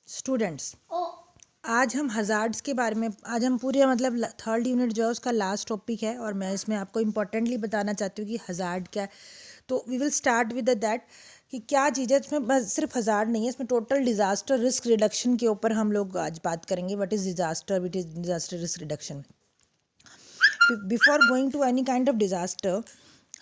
Students, आज हम hazards के बारे में आज हम पूरे मतलब थर्ड यूनिट जो है उसका लास्ट टॉपिक है और मैं इसमें आपको इम्पोर्टेंटली बताना चाहती हूँ कि हज़ार्ड क्या है। तो we will start with that कि क्या चीज़ है इसमें। बस सिर्फ हज़ार्ड नहीं है, इसमें टोटल डिज़ास्टर रिस्क रिडक्शन के ऊपर हम लोग आज बात करेंगे। What is disaster risk reduction. Before going to any kind of disaster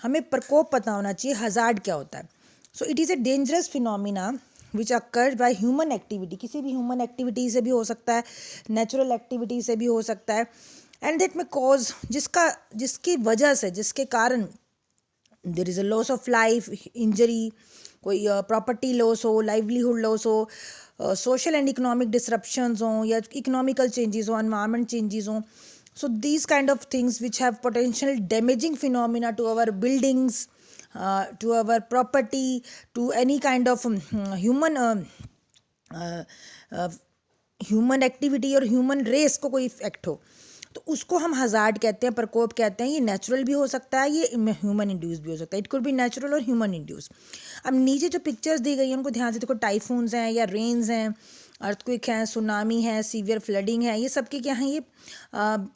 हमें प्रकोप पता होना चाहिए हज़ार्ड क्या होता है। So it is a dangerous phenomena which occur by human activity. किसी भी ह्यूमन एक्टिविटी से भी हो सकता है, नेचुरल एक्टिविटी से भी हो सकता है। एंड दैट में कॉज जिसकी वजह से, जिसके कारण there is a loss of life, injury, कोई प्रॉपर्टी लॉस हो, लाइवलीहुड लॉस हो, सोशल एंड इकोनॉमिक डिसरप्शंस हों या इकोनॉमिकल चेंजेस हो, एनवायरमेंट चेंजेस हों. So these kind of things which have potential damaging phenomena to our buildings, to our property, to any kind of human activity और human race को कोई effect हो, तो उसको हम हज़ार्ड कहते हैं, प्रकोप कहते हैं. ये नेचुरल भी हो सकता है, ये ह्यूमन इंड्यूस भी हो सकता है. इट कुड बी नेचुरल और ह्यूमन इंड्यूस. अब नीचे जो पिक्चर्स दी गई हैं उनको ध्यान से देखो. टाइफून्स हैं या रेन्स हैं, अर्थक्वेक है, सुनामी है, सीवियर फ्लडिंग है, ये सब के क्या हैं? ये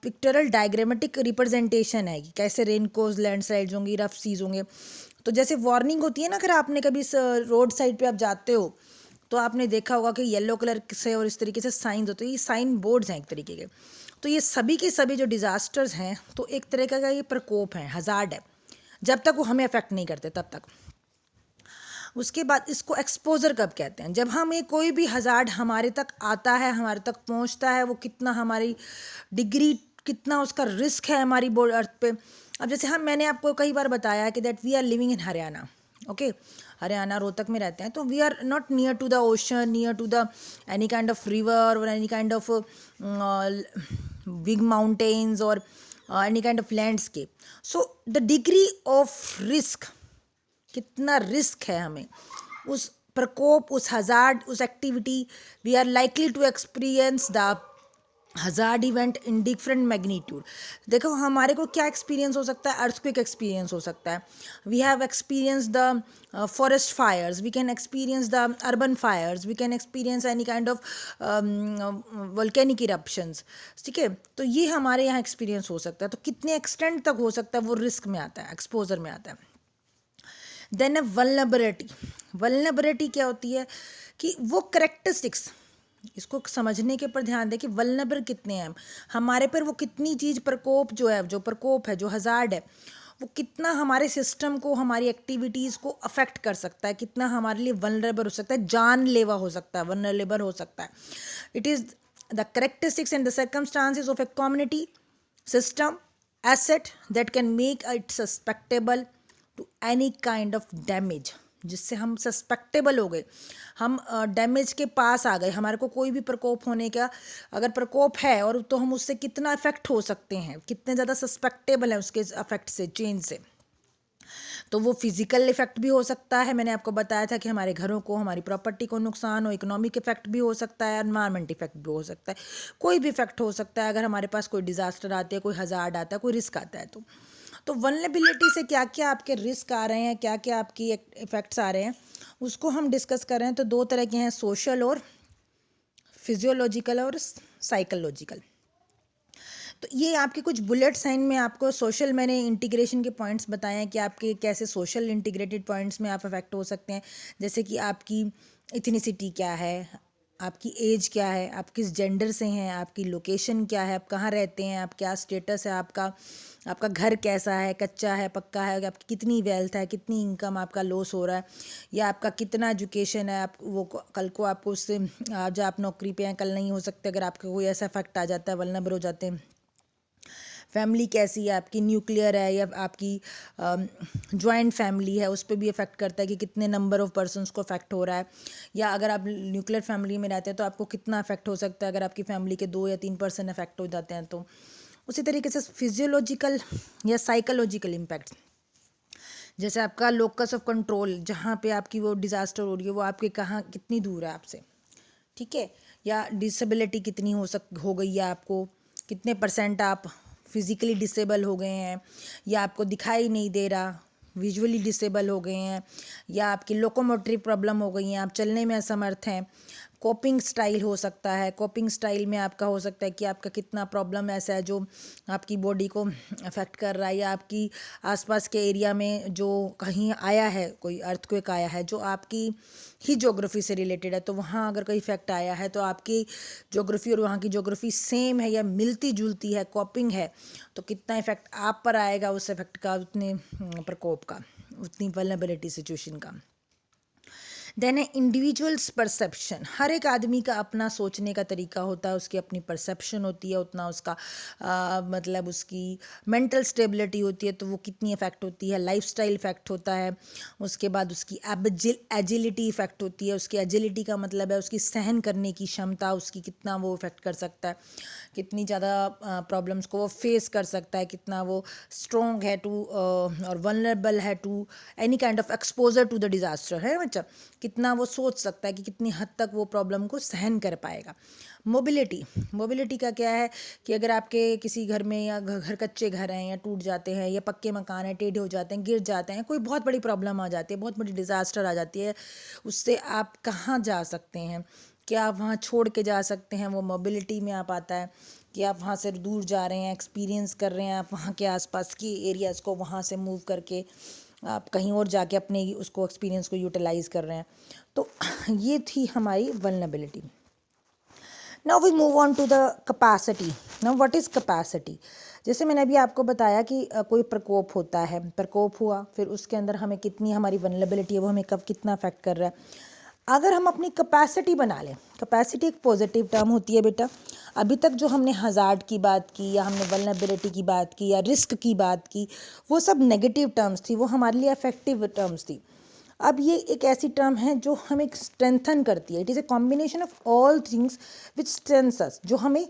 पिक्चरल डायग्रामेटिक रिप्रेजेंटेशन है कि कैसे रेन कोज लैंडस्लाइड्स होंगी, रफ सीज होंगे. तो जैसे वार्निंग होती है ना, अगर आपने कभी रोड साइड पे आप जाते हो तो आपने देखा होगा कि येलो कलर से और इस तरीके से साइंस होते हैं. ये साइन बोर्ड्स हैं एक तरीके के. तो ये सभी के सभी जो डिज़ास्टर्स हैं तो एक तरीके का ये प्रकोप है, हज़ार्ड है, जब तक वो हमें अफेक्ट नहीं करते तब तक. उसके बाद इसको एक्सपोजर कब कहते हैं? जब हमें कोई भी हज़ार्ड हमारे तक आता है, हमारे तक पहुंचता है, वो कितना हमारी डिग्री, कितना उसका रिस्क है हमारी बोर्ड अर्थ पे. अब जैसे मैंने आपको कई बार बताया है कि that we are living in Haryana. Okay, Haryana Rohtak में रहते हैं, तो we are not near to the ocean, near to the any kind of river और any kind of big mountains और any kind of landscape. So the degree of risk, कितना risk है हमें, उस प्रकोप, उस हज़ार्ड, उस activity, we are likely to experience the hazard event in different magnitude. देखो हमारे को क्या एक्सपीरियंस हो सकता है? अर्थक्वेक एक्सपीरियंस हो सकता है. We have experience the forest fires, we can experience the urban fires, we can experience any kind of volcanic eruptions. ठीक है, तो ये हमारे यहाँ एक्सपीरियंस हो सकता है. तो कितने एक्सटेंट तक हो सकता है वो रिस्क में आता है, एक्सपोजर में आता है. देन है वल्नरेबिलिटी. वल्नरेबिलिटी क्या होती है कि वो करेक्टरिस्टिक्स, इसको समझने के ऊपर ध्यान दें कि वल्नरेबल कितने हैं हमारे पर. वो कितनी चीज़, प्रकोप जो है, जो प्रकोप है, जो हज़ार्ड है, वो कितना हमारे सिस्टम को, हमारी एक्टिविटीज़ को अफेक्ट कर सकता है, कितना हमारे लिए वल्नरेबल हो सकता है, जानलेवा हो सकता है, वल्नरेबल हो सकता है. It is the characteristics and the circumstances of a community, system, asset that can make it susceptible to any kind of damage. जिससे हम सस्पेक्टेबल हो गए, हम डैमेज के पास आ गए. हमारे को कोई भी प्रकोप होने का अगर प्रकोप है और तो हम उससे कितना अफेक्ट हो सकते हैं, कितने ज़्यादा सस्पेक्टेबल है उसके अफेक्ट से, चेंज से. तो वो फिजिकल इफेक्ट भी हो सकता है. मैंने आपको बताया था कि हमारे घरों को, हमारी प्रॉपर्टी को नुकसान हो. इकोनॉमिक इफेक्ट भी हो सकता है, एनवायरमेंट इफेक्ट भी हो सकता है. कोई भी इफेक्ट हो सकता है अगर हमारे पास कोई डिज़ास्टर आती है, कोई हज़ार्ड आता है, कोई रिस्क आता है. तो वल्नरेबिलिटी से क्या क्या आपके रिस्क आ रहे हैं, क्या क्या आपकी इफेक्ट्स आ रहे हैं, उसको हम डिस्कस कर रहे हैं. तो दो तरह के हैं, सोशल और फिजियोलॉजिकल और साइकोलॉजिकल. तो ये आपके कुछ बुलेट्स हैं. में आपको सोशल, मैंने इंटीग्रेशन के पॉइंट्स बताए हैं कि आपके कैसे सोशल इंटीग्रेटेड पॉइंट्स में आप अफेक्ट हो सकते हैं. जैसे कि आपकी इथनिसिटी क्या है, आपकी एज क्या है, आप किस जेंडर से हैं, आपकी लोकेशन क्या है, आप कहाँ रहते हैं, आप क्या स्टेटस है आपका, आपका घर कैसा है, कच्चा है, पक्का है, आपकी कितनी वेल्थ है, कितनी इनकम आपका लॉस हो रहा है, या आपका कितना एजुकेशन है. आप वो कल को आपको उससे, आज आप नौकरी पे हैं, कल नहीं हो सकते अगर आपका कोई ऐसा इफेक्ट आ जाता है, वल्नरेबल हो जाते हैं. फैमिली कैसी है आपकी, न्यूक्लियर है या आपकी जॉइंट फैमिली है, उस पर भी इफ़ेक्ट करता है कि कितने नंबर ऑफ़ पर्सन्स को अफेक्ट हो रहा है. या अगर आप न्यूक्लियर फैमिली में रहते हैं तो आपको कितना अफेक्ट हो सकता है अगर आपकी फैमिली के 2 या 3% अफेक्ट हो जाते हैं. तो उसी तरीके से फिजियोलॉजिकल या साइकोलॉजिकल इम्पैक्ट, जैसे आपका लोकस ऑफ कंट्रोल, जहाँ पे आपकी वो डिज़ास्टर हो रही है वो आपके कहाँ, कितनी दूर है आपसे. ठीक है, या डिसेबिलिटी कितनी हो गई है आपको, कितने परसेंट आप फिज़िकली डिसेबल हो गए हैं, या आपको दिखाई नहीं दे रहा, विजुअली डिसेबल हो गए हैं, या आपकी लोकोमोटरी प्रॉब्लम हो गई हैं, आप चलने में असमर्थ हैं. कोपिंग स्टाइल हो सकता है। कोपिंग स्टाइल में आपका हो सकता है कि आपका कितना प्रॉब्लम ऐसा है जो आपकी बॉडी को अफेक्ट कर रहा है, या आपकी आसपास के एरिया में जो कहीं आया है, कोई अर्थक्वेक आया है जो आपकी ही ज्योग्राफी से रिलेटेड है, तो वहाँ अगर कोई इफेक्ट आया है तो आपकी ज्योग्राफी और वहाँ की ज्योग्राफी सेम है या मिलती जुलती है, कॉपिंग है, तो कितना इफेक्ट आप पर आएगा उस इफेक्ट का, उतने प्रकोप का, उतनी वल्नरेबिलिटी सिचुएशन का। देन है इंडिविजुअल्स परसेप्शन। हर एक आदमी का अपना सोचने का तरीका होता है, उसकी अपनी परसेप्शन होती है, उतना उसका मतलब उसकी मेंटल स्टेबिलिटी होती है, तो वो कितनी इफेक्ट होती है। लाइफस्टाइल इफेक्ट होता है, उसके बाद उसकी एजिलिटी इफेक्ट होती है। उसकी एजिलिटी का मतलब है उसकी सहन करने की क्षमता, उसकी कितना वो इफेक्ट कर सकता है, कितनी ज़्यादा प्रॉब्लम्स को वो फेस कर सकता है, कितना वो स्ट्रॉन्ग है टू और वल्नरेबल है to any kind of exposure to the disaster, है बच्चा, कितना वो सोच सकता है कि कितनी हद तक वो प्रॉब्लम को सहन कर पाएगा। मोबिलिटी का क्या है कि अगर आपके किसी घर में या घर कच्चे घर हैं या टूट जाते हैं, या पक्के मकान हैं टेढ़े हो जाते हैं, गिर जाते हैं, कोई बहुत बड़ी प्रॉब्लम आ जाती है, बहुत बड़ी डिज़ास्टर आ जाती है, उससे आप कहाँ जा सकते हैं, क्या आप वहाँ छोड़ के जा सकते हैं, वो मोबिलिटी में आप आता है कि आप वहाँ से दूर जा रहे हैं, एक्सपीरियंस कर रहे हैं, आप वहाँ के आसपास की एरियाज़ को वहाँ से मूव करके आप कहीं और जाके अपने उसको एक्सपीरियंस को यूटिलाइज कर रहे हैं। तो ये थी हमारी vulnerability. Now we move on to the capacity. Now what is capacity? जैसे मैंने अभी आपको बताया कि कोई प्रकोप होता है, प्रकोप हुआ, फिर उसके अंदर हमें कितनी हमारी वल्नरेबिलिटी है वो हमें कब कितना अफेक्ट कर रहा है। अगर हम अपनी कैपेसिटी बना लें, कैपेसिटी एक पॉजिटिव टर्म होती है बेटा। अभी तक जो हमने हज़ार्ड की बात की, या हमने वल्नरेबिलिटी की बात की, या रिस्क की बात की, वो सब नेगेटिव टर्म्स थी, वो हमारे लिए अफेक्टिव टर्म्स थी। अब ये एक ऐसी टर्म है जो हमें स्ट्रेंथन करती है। It is a combination of all things which strengths us, जो हमें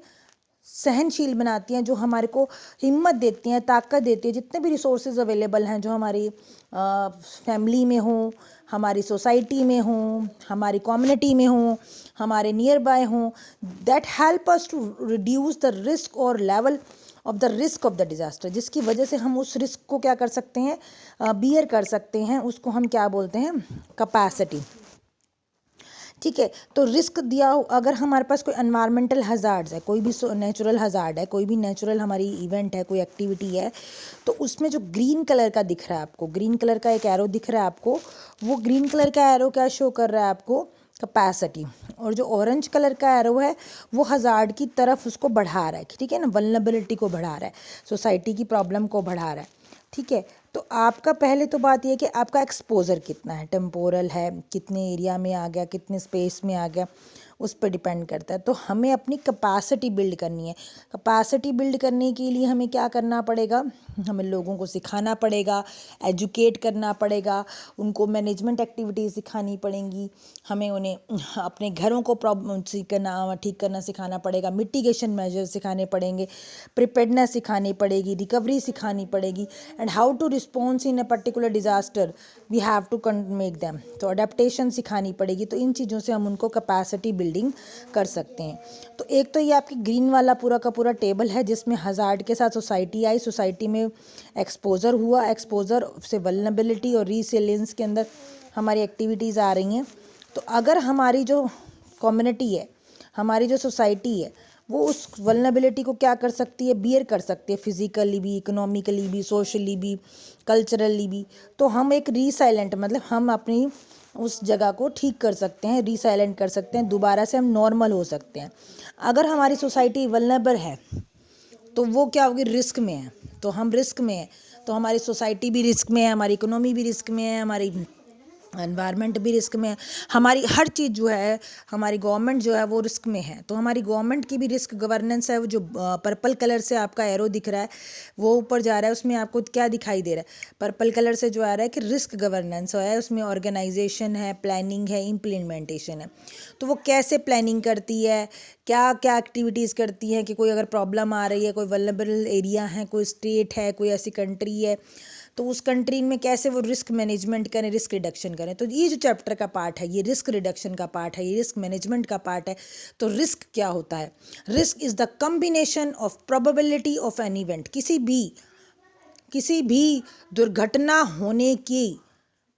सहनशील बनाती हैं, जो हमारे को हिम्मत देती हैं, ताकत देती है। जितने भी रिसोर्सेज अवेलेबल हैं, जो हमारी फैमिली में हों, हमारी सोसाइटी में हों, हमारी कम्युनिटी में हों, हमारे नियर बाय हों, that help us to reduce the risk और level of the risk of the disaster, जिसकी वजह से हम उस रिस्क को क्या कर सकते हैं, बियर कर सकते हैं। उसको हम क्या बोलते हैं, कैपेसिटी। ठीक है, तो रिस्क दिया अगर हमारे पास कोई एनवायरमेंटल हज़ार्ड्स है, कोई भी नेचुरल हज़ार्ड है, कोई भी नेचुरल हमारी इवेंट है, कोई एक्टिविटी है, तो उसमें जो ग्रीन कलर का दिख रहा है आपको, ग्रीन कलर का एक एरो दिख रहा है आपको, वो ग्रीन कलर का एरो क्या शो कर रहा है आपको, कैपेसिटी। और जो ऑरेंज कलर का एरो है वो हज़ार्ड की तरफ उसको बढ़ा रहा है, ठीक है ना, वल्नरेबिलिटी को बढ़ा रहा है, सोसाइटी की प्रॉब्लम को बढ़ा रहा है। ठीक है, तो आपका पहले तो बात ये है कि आपका एक्सपोजर कितना है, टेम्पोरल है, कितने एरिया में आ गया, कितने स्पेस में आ गया, उस पर डिपेंड करता है। तो हमें अपनी कैपेसिटी बिल्ड करनी है। कैपेसिटी बिल्ड करने के लिए हमें क्या करना पड़ेगा, हमें लोगों को सिखाना पड़ेगा, एजुकेट करना पड़ेगा, उनको मैनेजमेंट एक्टिविटीज़ सिखानी पड़ेंगी, हमें उन्हें अपने घरों को प्रॉब्लम ठीक करना सिखाना पड़ेगा, मिटिगेशन मेजर्स सिखाने पड़ेंगे, प्रिपेयर्डनेस सिखानी पड़ेगी, रिकवरी सिखानी पड़ेगी, and how to response in a particular disaster we have to make them. तो अडेप्टेशन सिखानी पड़ेगी। तो इन चीज़ों से हम उनको कैपेसिटी बिल्डिंग कर सकते हैं। तो एक तो ये आपकी ग्रीन वाला पूरा का पूरा टेबल है, जिसमें हज़ार्ड के साथ सोसाइटी आई, सोसाइटी में एक्सपोजर हुआ, एक्सपोजर से वल्नरेबिलिटी और रिसिलियंस के अंदर हमारी एक्टिविटीज़ आ रही हैं। तो अगर हमारी जो कम्युनिटी है, हमारी जो सोसाइटी है, वो उस वल्नरेबिलिटी को क्या कर सकती है, बियर कर सकती है, फिजिकली भी, इकोनॉमिकली भी, सोशली भी, कल्चरली भी, तो हम एक रीसाइलेंट, मतलब हम अपनी उस जगह को ठीक कर सकते हैं, रीसाइलेंट कर सकते हैं, दोबारा से हम नॉर्मल हो सकते हैं। अगर हमारी सोसाइटी वल्नरेबल है तो वो क्या होगी, रिस्क में है, तो हम रिस्क में हैं, तो हमारी सोसाइटी भी रिस्क में है, हमारी इकोनॉमी भी रिस्क में है, हमारी एनवायरनमेंट भी रिस्क में है, हमारी हर चीज़ जो है, हमारी गवर्नमेंट जो है वो रिस्क में है। तो हमारी गवर्नमेंट की भी रिस्क गवर्नेंस है। वो जो पर्पल कलर से आपका एरो दिख रहा है वो ऊपर जा रहा है, उसमें आपको क्या दिखाई दे रहा है, पर्पल कलर से जो आ रहा है कि रिस्क गवर्नेंस है, उसमें ऑर्गेनाइजेशन है, प्लानिंग है, इम्प्लीमेंटेशन है। तो वो कैसे प्लानिंग करती है, क्या क्या एक्टिविटीज़ करती हैं, कि कोई अगर प्रॉब्लम आ रही है, कोई वल्नरेबल एरिया है, कोई स्टेट है, कोई ऐसी कंट्री है, तो उस कंट्री में कैसे वो रिस्क मैनेजमेंट करें, रिस्क रिडक्शन करें। तो ये जो चैप्टर का पार्ट है, ये रिस्क रिडक्शन का पार्ट है, ये रिस्क मैनेजमेंट का पार्ट है। तो रिस्क क्या होता है, risk is the combination of probability of an event. किसी भी दुर्घटना होने की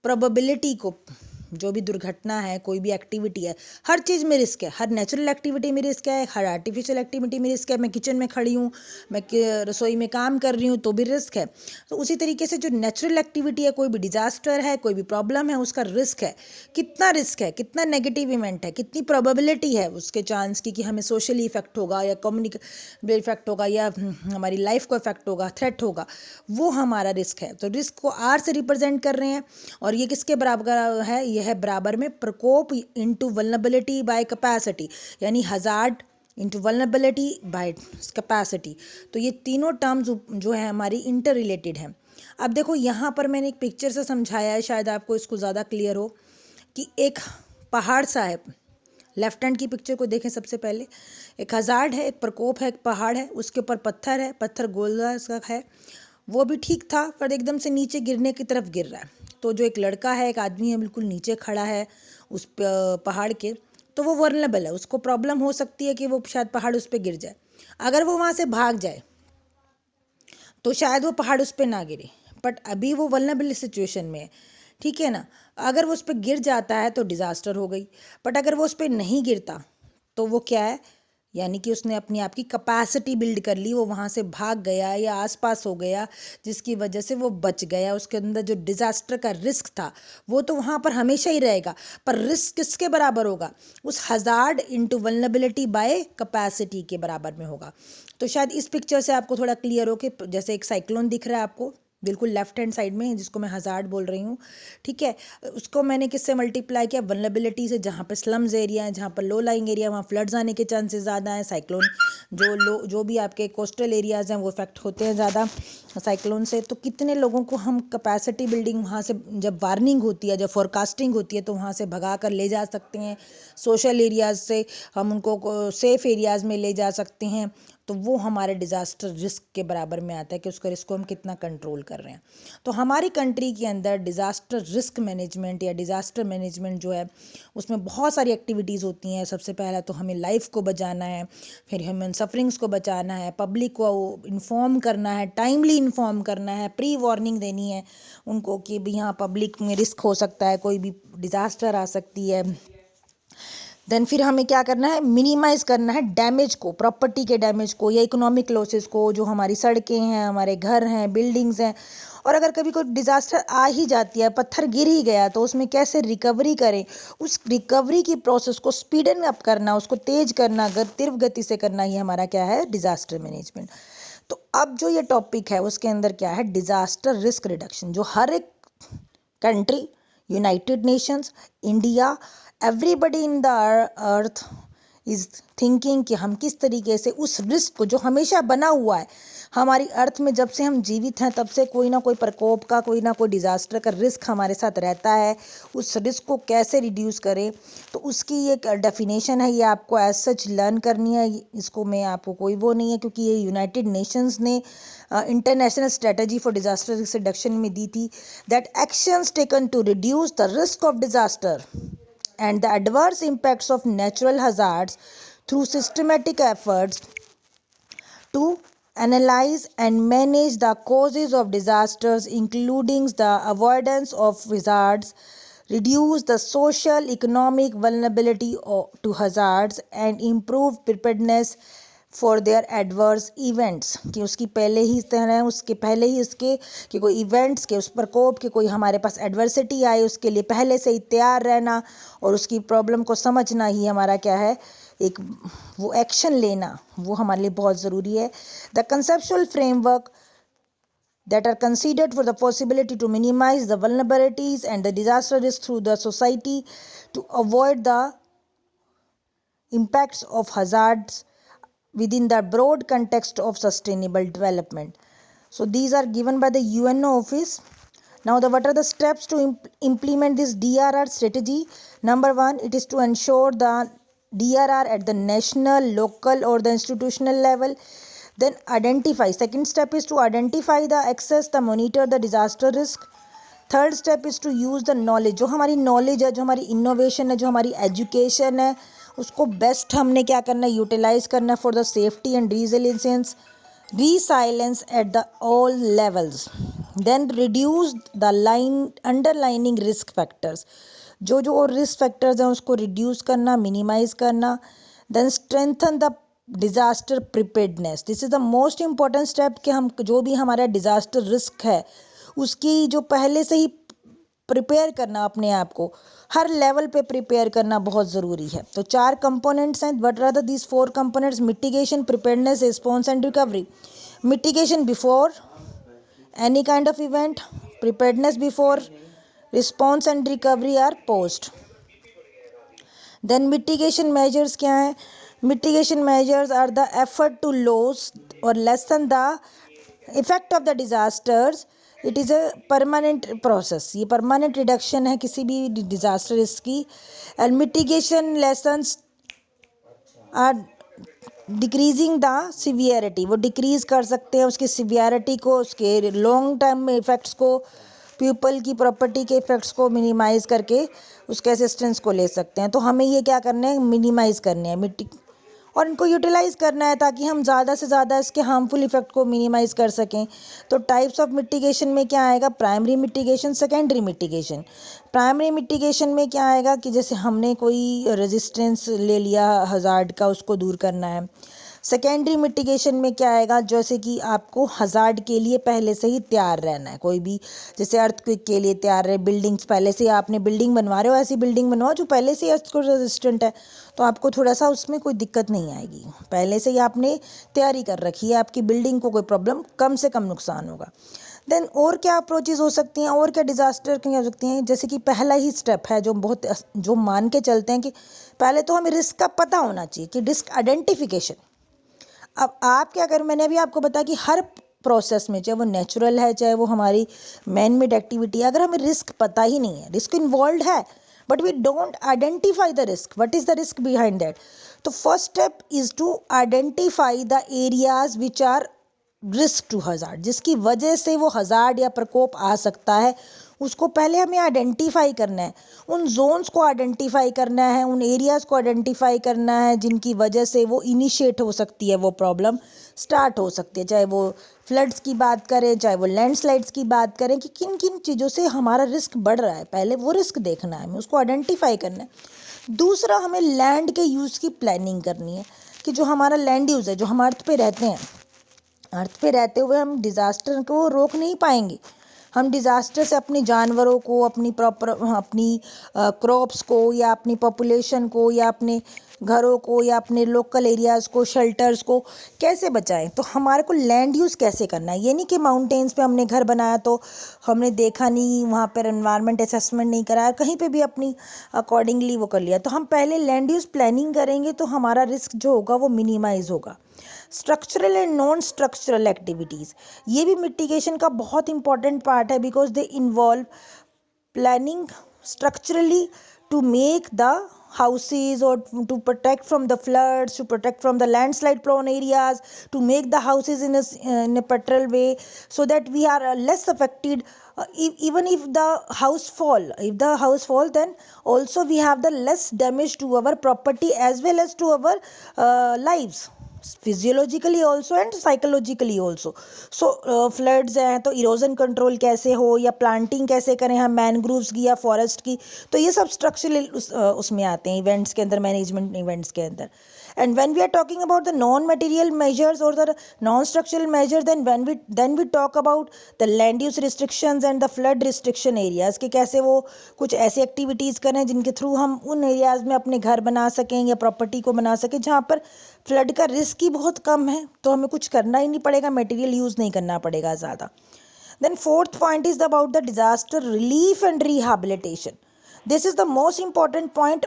प्रोबेबिलिटी को जो भी दुर्घटना है, कोई भी एक्टिविटी है, हर चीज़ में रिस्क है। हर नेचुरल एक्टिविटी में रिस्क है, हर आर्टिफिशियल एक्टिविटी में रिस्क है। मैं किचन में खड़ी हूँ, मैं रसोई में काम कर रही हूँ तो भी रिस्क है। तो उसी तरीके से जो नेचुरल एक्टिविटी है, कोई भी डिजास्टर है, कोई भी प्रॉब्लम है, उसका रिस्क है। कितना रिस्क है, कितना नेगेटिव इवेंट है, कितनी प्रोबेबिलिटी है उसके चांस की कि हमें सोशली इफेक्ट होगा या कम्युनिकेबल इफेक्ट होगा या हमारी लाइफ को इफेक्ट होगा, थ्रेट होगा, वो हमारा रिस्क है। तो रिस्क को आर से रिप्रेजेंट कर रहे हैं और ये किसके बराबर है? यह है बराबर में प्रकोप इंटू वल्नरेबिलिटी बाय कैपेसिटी, यानी hazard into vulnerability by capacity. तो ये तीनों टर्म्स जो है हमारी इंटर रिलेटेड हैं। अब देखो यहाँ पर मैंने एक पिक्चर से समझाया है, शायद आपको इसको ज़्यादा क्लियर हो, कि एक पहाड़ सा है। लेफ्ट हैंड की पिक्चर को देखें सबसे पहले। एक हजार्ड है, एक प्रकोप है, एक पहाड़ है, उसके ऊपर पत्थर है, पत्थर गोला सा है, वो भी ठीक था पर एकदम से नीचे गिरने की तरफ गिर रहा है। तो जो एक लड़का है, एक आदमी है, बिल्कुल नीचे खड़ा है उस पहाड़ के, तो वो वल्नरेबल है, उसको प्रॉब्लम हो सकती है कि वो शायद पहाड़ उस पर गिर जाए। अगर वो वहाँ से भाग जाए तो शायद वो पहाड़ उस पर ना गिरे, बट अभी वो वल्नरेबल सिचुएशन में है, ठीक है ना। अगर वो उस पर गिर जाता है तो डिज़ास्टर हो गई, बट अगर वो उस पर नहीं गिरता तो वो क्या है, यानी कि उसने अपनी आप की कैपेसिटी बिल्ड कर ली, वो वहाँ से भाग गया या आसपास हो गया, जिसकी वजह से वो बच गया। उसके अंदर जो डिज़ास्टर का रिस्क था वो तो वहाँ पर हमेशा ही रहेगा, पर रिस्क किसके बराबर होगा? उस hazard into vulnerability by capacity के बराबर में होगा। तो शायद इस पिक्चर से आपको थोड़ा क्लियर हो कि जैसे एक साइक्लोन दिख रहा है आपको बिल्कुल लेफ्ट हैंड साइड में, जिसको मैं हजार्ड बोल रही हूँ, ठीक है। उसको मैंने किससे मल्टीप्लाई किया? वल्नरेबिलिटी से। जहाँ पर स्लम्स एरिया है, जहाँ पर लो लाइंग एरिया, वहाँ फ्लड्स आने के चांसेस ज़्यादा हैं। साइक्लोन जो भी आपके कोस्टल एरियाज़ हैं वो इफेक्ट होते हैं ज़्यादा साइक्लोन से। तो कितने लोगों को हम कैपेसिटी बिल्डिंग वहाँ से, जब वार्निंग होती है, जब फोरकास्टिंग होती है, तो वहाँ से भगा कर ले जा सकते हैं। सोशल एरियाज़ से हम उनको सेफ़ एरियाज़ में ले जा सकते हैं। तो वो हमारे डिज़ास्टर रिस्क के बराबर में आता है कि उसका रिस्क को हम कितना कंट्रोल कर रहे हैं। तो हमारी कंट्री के अंदर डिज़ास्टर रिस्क मैनेजमेंट या डिज़ास्टर मैनेजमेंट जो है उसमें बहुत सारी एक्टिविटीज़ होती हैं। सबसे पहला तो हमें लाइफ को बचाना है, फिर ह्यूमन सफरिंग्स को बचाना है, पब्लिक को इन्फॉर्म करना है, टाइमली इन्फॉर्म करना है, प्री वार्निंग देनी है उनको कि भी यहाँ पब्लिक में रिस्क हो सकता है, कोई भी डिज़ास्टर आ सकती है। देन फिर हमें क्या करना है? मिनिमाइज़ करना है डैमेज को, प्रॉपर्टी के डैमेज को या इकोनॉमिक लॉसेस को, जो हमारी सड़कें हैं, हमारे घर हैं, बिल्डिंग्स हैं। और अगर कभी कोई डिज़ास्टर आ ही जाती है, पत्थर गिर ही गया, तो उसमें कैसे रिकवरी करें, उस रिकवरी की प्रोसेस को स्पीडन अप करना, उसको तेज़ करना, तीव्र गति से करना, ही हमारा क्या है? Disaster management. तो अब जो ये टॉपिक है उसके अंदर क्या है? डिज़ास्टर रिस्क रिडक्शन, जो हर एक country, United Nations, India, everybody in the earth is thinking कि हम किस तरीके से उस रिस्क को, जो हमेशा बना हुआ है हमारी अर्थ में, जब से हम जीवित हैं तब से कोई ना कोई प्रकोप का, कोई ना कोई डिज़ास्टर का रिस्क हमारे साथ रहता है, उस रिस्क को कैसे रिड्यूस करें। तो उसकी एक डेफिनेशन है, ये आपको एज सच लर्न करनी है। इसको मैं आपको कोई वो नहीं है, क्योंकि ये यूनाइटेड नेशंस ने international strategy for disaster risk reduction में दी थी, that actions taken to reduce the risk of disaster and the adverse impacts of natural hazards through systematic efforts to analyze and manage the causes of disasters, including the avoidance of hazards, reduce the social economic vulnerability to hazards, and improve preparedness for their adverse events. कि उसकी पहले ही इस तरह, उसके पहले ही इसके कि कोई इवेंट्स के, उस प्रकोप के कोई हमारे पास एडवर्सिटी आए, उसके लिए पहले से ही तैयार रहना और उसकी प्रॉब्लम को समझना ही हमारा क्या है? एक वो एक्शन लेना, वो हमारे लिए बहुत ज़रूरी है। The conceptual framework that are considered for the possibility to minimize the vulnerabilities and the disaster risk through the society to avoid the impacts of hazards within the broad context of sustainable development. So these are given by the UNO office. Now what are the steps to implement this DRR strategy? Number one, it is to ensure the DRR at the national, local or the institutional level. Then identify. Second step is to identify the access, the monitor the disaster risk. Third step is to use the knowledge, जो हमारी knowledge है, जो हमारी innovation है, जो हमारी education है, उसको बेस्ट हमने क्या करना है? यूटिलाइज करना for the safety and resilience at the all levels. Then reduce the underlining risk factors, जो जो और रिस्क फैक्टर्स हैं उसको रिड्यूस करना, मिनिमाइज करना. Then strengthen the disaster preparedness. This is the most important step कि हम जो भी हमारा डिज़ास्टर रिस्क है उसकी जो पहले से ही प्रिपेयर करना, अपने आप को हर लेवल पे प्रिपेयर करना बहुत ज़रूरी है. तो 4 कंपोनेंट्स हैं. What are these 4 components? Mitigation, preparedness, response and recovery. Mitigation before any kind of event, preparedness before, response and recovery are post. Then mitigation measures क्या हैं? Mitigation measures are the effort to loss और lessen the effect of the disasters. It is a permanent process. ये permanent reduction है किसी भी disaster risk की. And mitigation lessens are decreasing the severity. वो decrease कर सकते हैं उसकी सिवियरिटी को, उसके लॉन्ग टर्म इफ़ेक्ट्स को, पीपल की प्रॉपर्टी के इफ़ेक्ट्स को मिनिमाइज़ करके उसके असिस्टेंस को ले सकते हैं. तो हमें ये क्या करना है? मिनिमाइज़ करने हैं और इनको यूटिलाइज़ करना है ताकि हम ज़्यादा से ज़्यादा इसके हार्मफुल इफ़ेक्ट को मिनिमाइज़ कर सकें. तो टाइप्स ऑफ मिटिगेशन में क्या आएगा? Primary mitigation, secondary mitigation. Primary mitigation में क्या आएगा कि जैसे हमने कोई रेजिस्टेंस ले लिया हज़ार्ड का, उसको दूर करना है. सेकेंडरी मिटिगेशन में क्या आएगा? जैसे कि आपको हज़ार्ड के लिए पहले से ही तैयार रहना है. कोई भी जैसे अर्थक्वेक के लिए तैयार रहे, बिल्डिंग्स पहले से आपने बिल्डिंग बनवा रहे हो, ऐसी बिल्डिंग बनवाओ जो पहले से अर्थक्वेक को रेजिस्टेंट है, तो आपको थोड़ा सा उसमें कोई दिक्कत नहीं आएगी. पहले से ही आपने तैयारी कर रखी है, आपकी बिल्डिंग को कोई प्रॉब्लम, कम से कम नुकसान होगा. देन और क्या अप्रोचेज़ हो सकती हैं, और क्या डिज़ास्टर क्या हो सकती हैं? जैसे कि पहला ही स्टेप है जो मान के चलते हैं कि पहले तो हमें रिस्क का पता होना चाहिए कि रिस्क आइडेंटिफिकेशन. अब आप क्या करें, मैंने अभी आपको बताया कि हर प्रोसेस में, चाहे वो नेचुरल है चाहे वो हमारी मैन मेड एक्टिविटी है, अगर हमें रिस्क पता ही नहीं है, रिस्क इन्वॉल्व है but we don't identify the risk, what is the risk behind that. तो first step is to identify the areas which are risk to hazard, जिसकी वजह से वो हज़ार्ड या प्रकोप आ सकता है, उसको पहले हमें आइडेंटिफाई करना है. उन जोन्स को आइडेंटिफाई करना है, उन एरियाज़ को आइडेंटिफाई करना है जिनकी वजह से वो इनिशिएट हो सकती है, वो प्रॉब्लम स्टार्ट हो सकती है. चाहे वो फ्लड्स की बात करें, चाहे वो लैंडस्लाइड्स की बात करें, कि किन किन चीज़ों से हमारा रिस्क बढ़ रहा है, पहले वो रिस्क देखना है, हमें उसको आइडेंटिफाई करना है. दूसरा, हमें लैंड के यूज़ की प्लानिंग करनी है कि जो हमारा लैंड यूज़ है, जो हम अर्थ पे रहते हैं, अर्थ पे रहते हुए हम डिज़ास्टर को रोक नहीं पाएंगे. हम डिज़ास्टर से अपने जानवरों को, अपनी क्रॉप्स को, या अपनी पॉपुलेशन को, या अपने घरों को, या अपने लोकल एरियाज़ को, शेल्टर्स को कैसे बचाएं. तो हमारे को लैंड यूज़ कैसे करना है. ये नहीं कि माउंटेन्स पे हमने घर बनाया तो हमने देखा नहीं, वहाँ पर एनवायरनमेंट असेसमेंट नहीं कराया, कहीं पे भी अपनी अकॉर्डिंगली वो कर लिया. तो हम पहले लैंड यूज़ प्लानिंग करेंगे तो हमारा रिस्क जो होगा वो मिनिमाइज़ होगा. Structural and non structural activities, ये भी मिटिगेशन का बहुत इंपॉर्टेंट पार्ट है, because they involve planning structurally to make the houses, or to protect from the floods, to protect from the landslide prone areas, to make the houses in a better way, so that we are less affected. Even if the house fall, then also we have the less damage to our property as well as to our lives, physiologically also and psychologically also. So floods हैं तो erosion control कैसे हो, या planting कैसे करें हम mangroves की या फॉरेस्ट की, तो ये सब स्ट्रक्चरल उसमें आते हैं, इवेंट्स के अंदर, मैनेजमेंट इवेंट्स के अंदर. And when we are talking about the non-material measures or the non-structural measures, then we talk about the land use restrictions and the flood restriction areas, कि कैसे वो कुछ ऐसी एक्टिविटीज़ करें जिनके थ्रू हम उन एरियाज़ में अपने घर बना सकें या प्रॉपर्टी को बना सकें जहाँ पर फ्लड का रिस्क ही बहुत कम है, तो हमें कुछ करना ही नहीं पड़ेगा, मटेरियल यूज़ नहीं करना पड़ेगा ज़्यादा. Then fourth point is about the disaster relief and rehabilitation. This is the most important point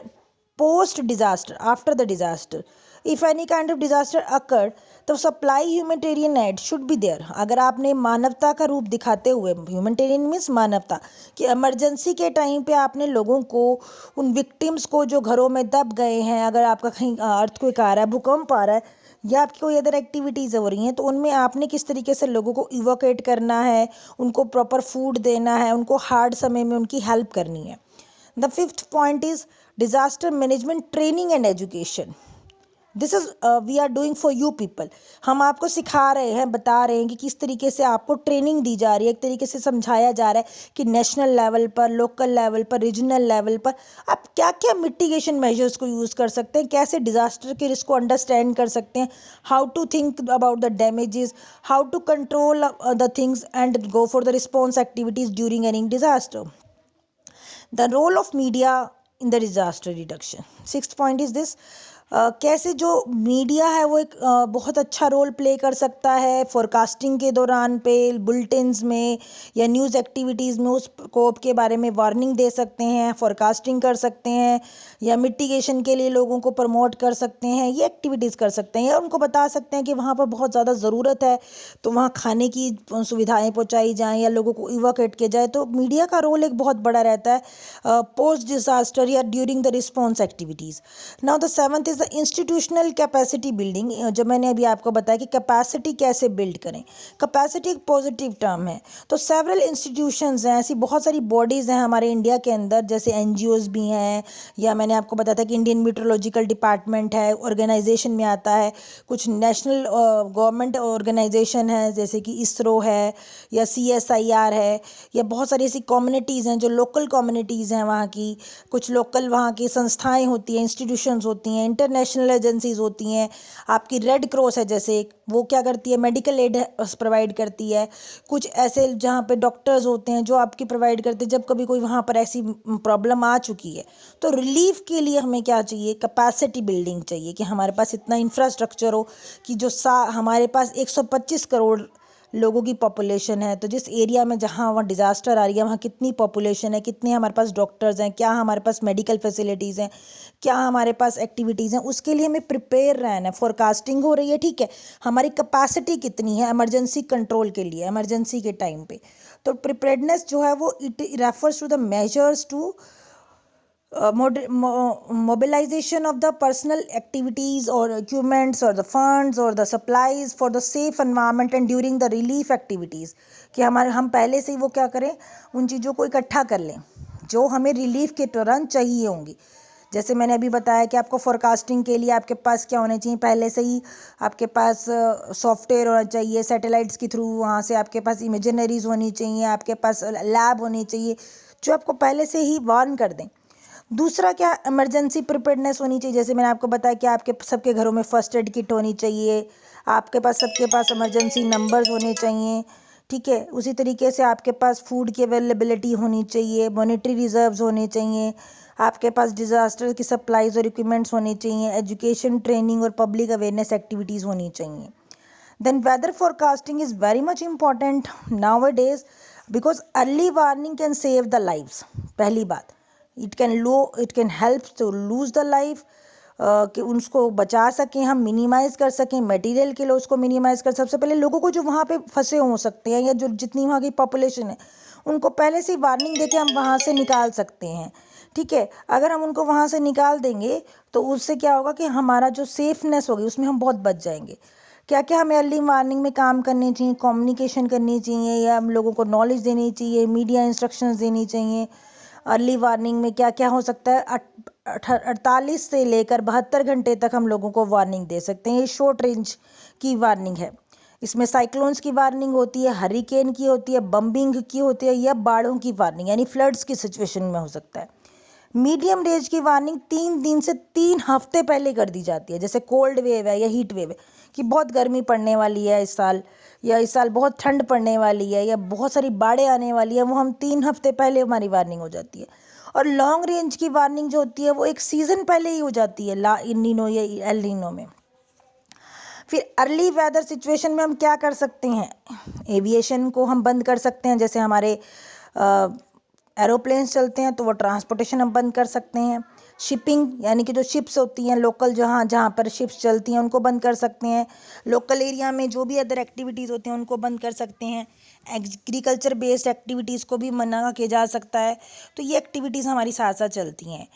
post disaster, after the disaster. If any kind of disaster occurred, तो supply humanitarian aid should be there. अगर आपने मानवता का रूप दिखाते हुए, humanitarian means मानवता, कि इमरजेंसी के टाइम पे आपने लोगों को, उन विक्टिम्स को जो घरों में दब गए हैं, अगर आपका कहीं अर्थक्वेक आ रहा है, भूकंप आ रहा है, या आपकी कोई अदर एक्टिविटीज़ हो रही हैं, तो उनमें आपने किस तरीके से लोगों को इवोकेट करना है, उनको प्रॉपर फूड देना है, उनको हार्ड समय में उनकी हेल्प करनी है. The fifth point is disaster management training and education. This is we are doing for you people. हम आपको सिखा रहे हैं, बता रहे हैं कि किस तरीके से आपको ट्रेनिंग दी जा रही है, एक तरीके से समझाया जा रहा है कि नेशनल लेवल पर, लोकल लेवल पर, रीजनल लेवल पर आप क्या क्या मिटिगेशन मेजर्स को यूज़ कर सकते हैं, कैसे डिज़ास्टर के रिस्क को अंडरस्टैंड कर सकते हैं, how to think about the damages, how to control the things and go for the response activities during any disaster. The role of media in the disaster reduction. Sixth point is this, कैसे जो media है वो एक बहुत अच्छा role play कर सकता है फोरकास्टिंग के दौरान पे, बुलेटिन्स में या न्यूज़ एक्टिविटीज़ में उस प्रकोप के बारे में वार्निंग दे सकते हैं, फोरकास्टिंग कर सकते हैं, या मिटिगेशन के लिए लोगों को प्रमोट कर सकते हैं, ये एक्टिविटीज़ कर सकते हैं, या उनको बता सकते हैं कि वहाँ पर बहुत ज़्यादा ज़रूरत है तो वहाँ खाने की सुविधाएं पहुँचाई जाएँ या लोगों को इवैक्यूएट किया जाए। तो मीडिया का रोल एक बहुत बड़ा रहता है पोस्ट डिज़ास्टर या during the response activities. Now the seventh is the institutional capacity building. जो मैंने अभी आपको बताया कि कैपेसिटी कैसे बिल्ड करें। कैपेसिटी एक पॉजिटिव टर्म है, तो सेवरल इंस्टीट्यूशंस हैं, ऐसी बहुत सारी बॉडीज़ हैं हमारे इंडिया के अंदर, जैसे एनजीओज़ भी हैं, या मैंने आपको बताया था कि इंडियन मीटरोलॉजिकल डिपार्टमेंट है, ऑर्गेनाइजेशन में आता है, कुछ नेशनल गवर्नमेंट ऑर्गेनाइजेशन है जैसे कि इसरो है या CSIR है, या बहुत सारी ऐसी कम्युनिटीज़ हैं जो लोकल कम्युनिटीज़ हैं वहाँ की, कुछ लोकल वहाँ की संस्थाएं होती हैं, इंस्टीट्यूशंस होती हैं, इंटरनेशनल एजेंसीज होती हैं, आपकी रेड क्रॉस है जैसे, वो क्या करती है, मेडिकल एड प्रोवाइड करती है, कुछ ऐसे जहाँ पे डॉक्टर्स होते हैं जो आपकी प्रोवाइड करते हैं जब कभी कोई वहाँ पर ऐसी प्रॉब्लम आ चुकी है। तो रिलीफ के लिए हमें क्या चाहिए, कैपेसिटी बिल्डिंग चाहिए कि हमारे पास इतना इंफ्रास्ट्रक्चर हो कि जो हमारे पास 125 करोड़ लोगों की पॉपुलेशन है, तो जिस एरिया में जहाँ वहाँ डिज़ास्टर आ रही है वहाँ कितनी पॉपुलेशन है, कितने हमारे पास डॉक्टर्स हैं, क्या हमारे पास मेडिकल फैसिलिटीज़ हैं, क्या हमारे पास एक्टिविटीज़ हैं, उसके लिए हमें प्रिपेयर रहना है। फोरकास्टिंग हो रही है, ठीक है, हमारी कैपेसिटी कितनी है इमरजेंसी कंट्रोल के लिए, इमरजेंसी के टाइम पे। तो प्रिपेयर्डनेस जो है वो it refers to the measures to mobilization of the personal activities or equipments or the funds or the supplies for the safe environment and during the relief activities, कि हम पहले से ही वो क्या करें, उन चीज़ों को इकट्ठा कर लें जो हमें रिलीफ के तुरंत चाहिए होंगी। जैसे मैंने अभी बताया कि आपको फोरकास्टिंग के लिए आपके पास क्या होना चाहिए, पहले से ही आपके पास सॉफ्टवेयर होना चाहिए, सैटेलाइट्स के थ्रू वहाँ से आपके पास इमेजिनरीज होनी चाहिए, आपके पास लैब होनी चाहिए जो आपको पहले से ही वार्न कर दें। दूसरा क्या, इमरजेंसी प्रिपेयर्डनेस होनी चाहिए, जैसे मैंने आपको बताया कि आपके सबके घरों में फर्स्ट एड किट होनी चाहिए, आपके पास सबके पास इमरजेंसी नंबर्स होने चाहिए, ठीक है। उसी तरीके से आपके पास फूड की अवेलेबिलिटी होनी चाहिए, मॉनेटरी रिजर्व्स होने चाहिए, आपके पास डिज़ास्टर की सप्लाईज और इक्विपमेंट्स होने चाहिए, एजुकेशन, ट्रेनिंग और पब्लिक अवेयरनेस एक्टिविटीज़ होनी चाहिए। Then weather forecasting is very much important nowadays because early warning can save the lives। पहली बात, it can help to lose the life, कि उसको बचा सकें, हम मिनिमाइज़ कर सकें, मटेरियल के लिए उसको मिनिमाइज़ कर। सबसे पहले लोगों को जो वहाँ पे फंसे हो सकते हैं या जो जितनी वहाँ की पॉपुलेशन है उनको पहले से वार्निंग देके हम वहाँ से निकाल सकते हैं, ठीक है। अगर हम उनको वहाँ से निकाल देंगे तो उससे क्या होगा कि हमारा जो सेफनेस होगी उसमें हम बहुत बच जाएंगे। क्या क्या हमें अर्ली वार्निंग में काम करने चाहिए, कम्युनिकेशन करनी चाहिए या हम लोगों को नॉलेज देनी चाहिए, मीडिया इंस्ट्रक्शंस देनी चाहिए। अर्ली वार्निंग में क्या क्या हो सकता है, 48 से लेकर 72 घंटे तक हम लोगों को वार्निंग दे सकते हैं। ये शॉर्ट रेंज की वार्निंग है। इसमें साइक्लोन्स की वार्निंग होती है, हरिकेन की होती है, बम्बिंग की होती है, या बाढ़ों की वार्निंग यानी फ्लड्स की सिचुएशन में हो सकता है। मीडियम रेंज की वार्निंग 3 दिन से 3 हफ्ते पहले कर दी जाती है, जैसे कोल्ड वेव है या हीट वेव है कि बहुत गर्मी पड़ने वाली है इस साल, या इस साल बहुत ठंड पड़ने वाली है, या बहुत सारी बाढ़ें आने वाली है, वो हम 3 हफ्ते पहले हमारी वार्निंग हो जाती है। और लॉन्ग रेंज की वार्निंग जो होती है वो एक सीज़न पहले ही हो जाती है, ला इनिनो या एल नीनो में। फिर अर्ली वेदर सिचुएशन में हम क्या कर सकते हैं, एविएशन को हम बंद कर सकते हैं, जैसे हमारे एरोप्लेन्स चलते हैं तो वो ट्रांसपोर्टेशन हम बंद कर सकते हैं। शिपिंग यानी कि जो शिप्स होती हैं लोकल, जहाँ जहाँ पर शिप्स चलती हैं उनको बंद कर सकते हैं। लोकल एरिया में जो भी अदर एक्टिविटीज़ होती हैं उनको बंद कर सकते हैं। एग्रीकल्चर बेस्ड एक्टिविटीज़ को भी मना किया जा सकता है। तो ये एक्टिविटीज़ हमारी साथ साथ चलती हैं।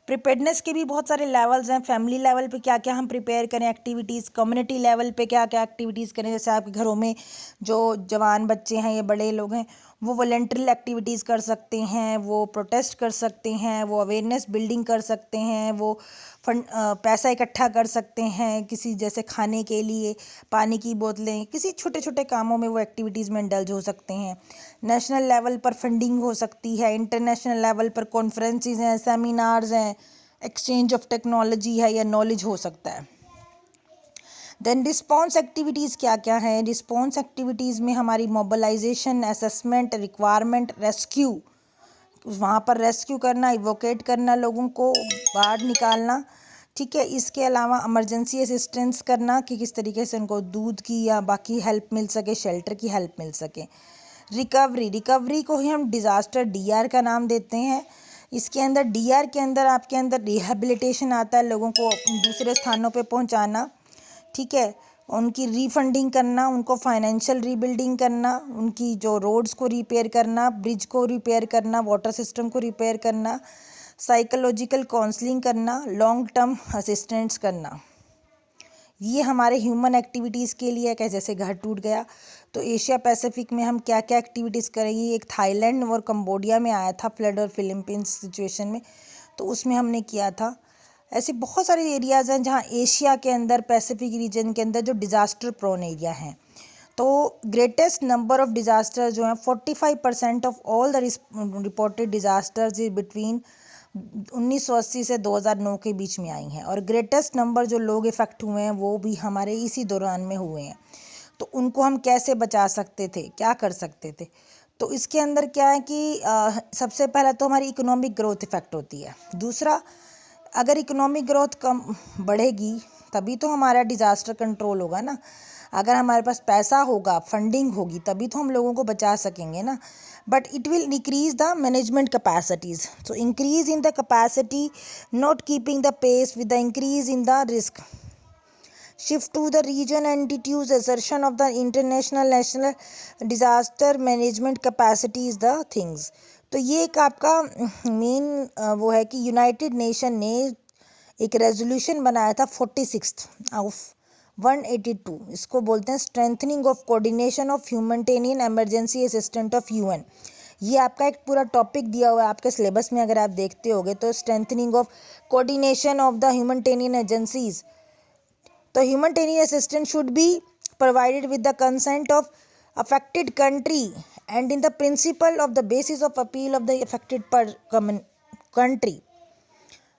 प्रिपेयर्डनेस के भी बहुत सारे लेवल्स हैं। फैमिली लेवल पे क्या क्या हम प्रिपेयर करें एक्टिविटीज़, कम्युनिटी लेवल पे क्या क्या एक्टिविटीज़ करें, जैसे आपके घरों में जो जवान बच्चे हैं या बड़े लोग हैं वो वॉलंटरी एक्टिविटीज़ कर सकते हैं, वो प्रोटेस्ट कर सकते हैं, वो अवेयरनेस बिल्डिंग कर सकते हैं, वो फंड पैसा इकट्ठा कर सकते हैं किसी जैसे खाने के लिए, पानी की बोतलें, किसी छोटे छोटे कामों में वो एक्टिविटीज़ में इंडल्ज हो सकते हैं। नेशनल लेवल पर फंडिंग हो सकती है, इंटरनेशनल लेवल पर कॉन्फ्रेंसेस हैं, सेमिनार्स हैं, एक्सचेंज ऑफ टेक्नोलॉजी है या नॉलेज हो सकता है। देन रिस्पॉन्स एक्टिविटीज़ क्या क्या हैं? रिस्पॉन्स एक्टिविटीज़ में हमारी मोबिलाइजेशन, असेसमेंट, रिक्वायरमेंट, रेस्क्यू, वहाँ पर रेस्क्यू करना, इवोकेट करना, लोगों को बाहर निकालना, ठीक है। इसके अलावा इमरजेंसी असिस्टेंस करना कि किस तरीके से उनको दूध की या बाकी हेल्प मिल सके, शेल्टर की हेल्प मिल सके। रिकवरी को ही हम डिज़ास्टर डीआर का नाम देते हैं। इसके अंदर डीआर के अंदर आपके अंदर रिहेबिलिटेशन आता है, लोगों को दूसरे स्थानों पे पहुंचाना, ठीक है, उनकी रीफंडिंग करना, उनको फाइनेंशियल रीबिल्डिंग करना, उनकी जो रोड्स को रिपेयर करना, ब्रिज को रिपेयर करना, वाटर सिस्टम को रिपेयर करना, साइकोलॉजिकल काउंसलिंग करना, लॉन्ग टर्म असिस्टेंस करना। ये हमारे ह्यूमन एक्टिविटीज़ के लिए है। जैसे घर टूट गया तो एशिया पैसिफिक में हम क्या क्या एक्टिविटीज़ करेंगे। एक थाईलैंड और कंबोडिया में आया था फ्लड और फिलीपींस सिचुएशन में, तो उसमें हमने किया था। ऐसे बहुत सारे एरियाज़ हैं जहाँ एशिया के अंदर, पैसिफिक रीजन के अंदर जो डिज़ास्टर प्रोन एरिया हैं। तो ग्रेटेस्ट नंबर ऑफ डिज़ास्टर जो हैं 45% of all the reported disasters between 1980 से 2009 के बीच में आई हैं। और ग्रेटेस्ट नंबर जो लोग इफ़ेक्ट हुए हैं वो भी हमारे इसी दौरान में हुए हैं। तो उनको हम कैसे बचा सकते थे, क्या कर सकते थे? तो इसके अंदर क्या है कि सबसे पहला तो हमारी इकोनॉमिक ग्रोथ इफ़ेक्ट होती है। दूसरा, अगर इकोनॉमिक ग्रोथ कम बढ़ेगी तभी तो हमारा डिज़ास्टर कंट्रोल होगा ना। अगर हमारे पास पैसा होगा, फंडिंग होगी, तभी तो हम लोगों को बचा सकेंगे ना। But it will increase the management capacities. So increase in the capacity not keeping the pace with the increase in the risk. Shift to the region entities assertion of the international national disaster management capacity is the things. तो ये एक आपका main वो है कि United nation ने एक resolution बनाया था 46 ऑफ 182। इसको बोलते हैं strengthening of coordination of humanitarian emergency assistant of UN. ये आपका एक पूरा टॉपिक दिया हुआ है आपके सिलेबस में, अगर आप देखते होगे तो strengthening of coordination of the humanitarian agencies. तो humanitarian assistance should be provided with the consent of affected country and in the principle of the basis of appeal of the affected country,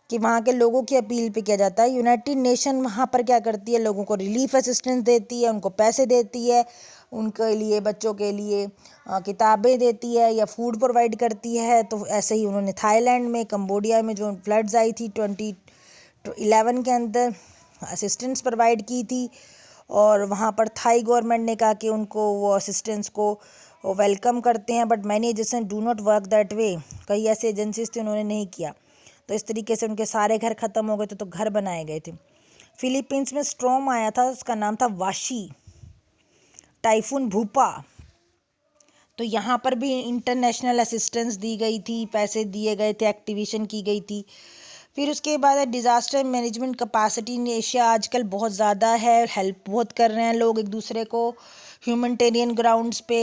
कि वहाँ के लोगों की appeal पे किया जाता है। यूनाइटेड नेशन वहाँ पर क्या करती है, लोगों को रिलीफ असिस्टेंस देती है, उनको पैसे देती है, उनके लिए बच्चों के लिए किताबें देती है या फूड प्रोवाइड करती है। तो ऐसे ही उन्होंने थाईलैंड में, कंबोडिया में जो फ्लड्स आई थी 2011 के अंदर असिस्टेंस प्रोवाइड की थी। और वहाँ पर थाई गवर्नमेंट ने कहा कि उनको वो असिस्टेंस को वेलकम करते हैं, but many agency do not work that way. कई ऐसे एजेंसीज थे उन्होंने नहीं किया, तो इस तरीके से उनके सारे घर ख़त्म हो गए थे, तो घर बनाए गए थे। फिलीपींस में स्ट्रॉम आया था, उसका नाम था वाशी, टाइफून भूपा। तो यहाँ पर भी इंटरनेशनल असिस्टेंस दी गई थी, पैसे दिए गए थे, एक्टिवेशन की गई थी। फिर उसके बाद disaster management capacity in Asia आजकल बहुत ज़्यादा है, हेल्प बहुत कर रहे हैं लोग एक दूसरे को ह्यूमैनिटेरियन ग्राउंड्स पे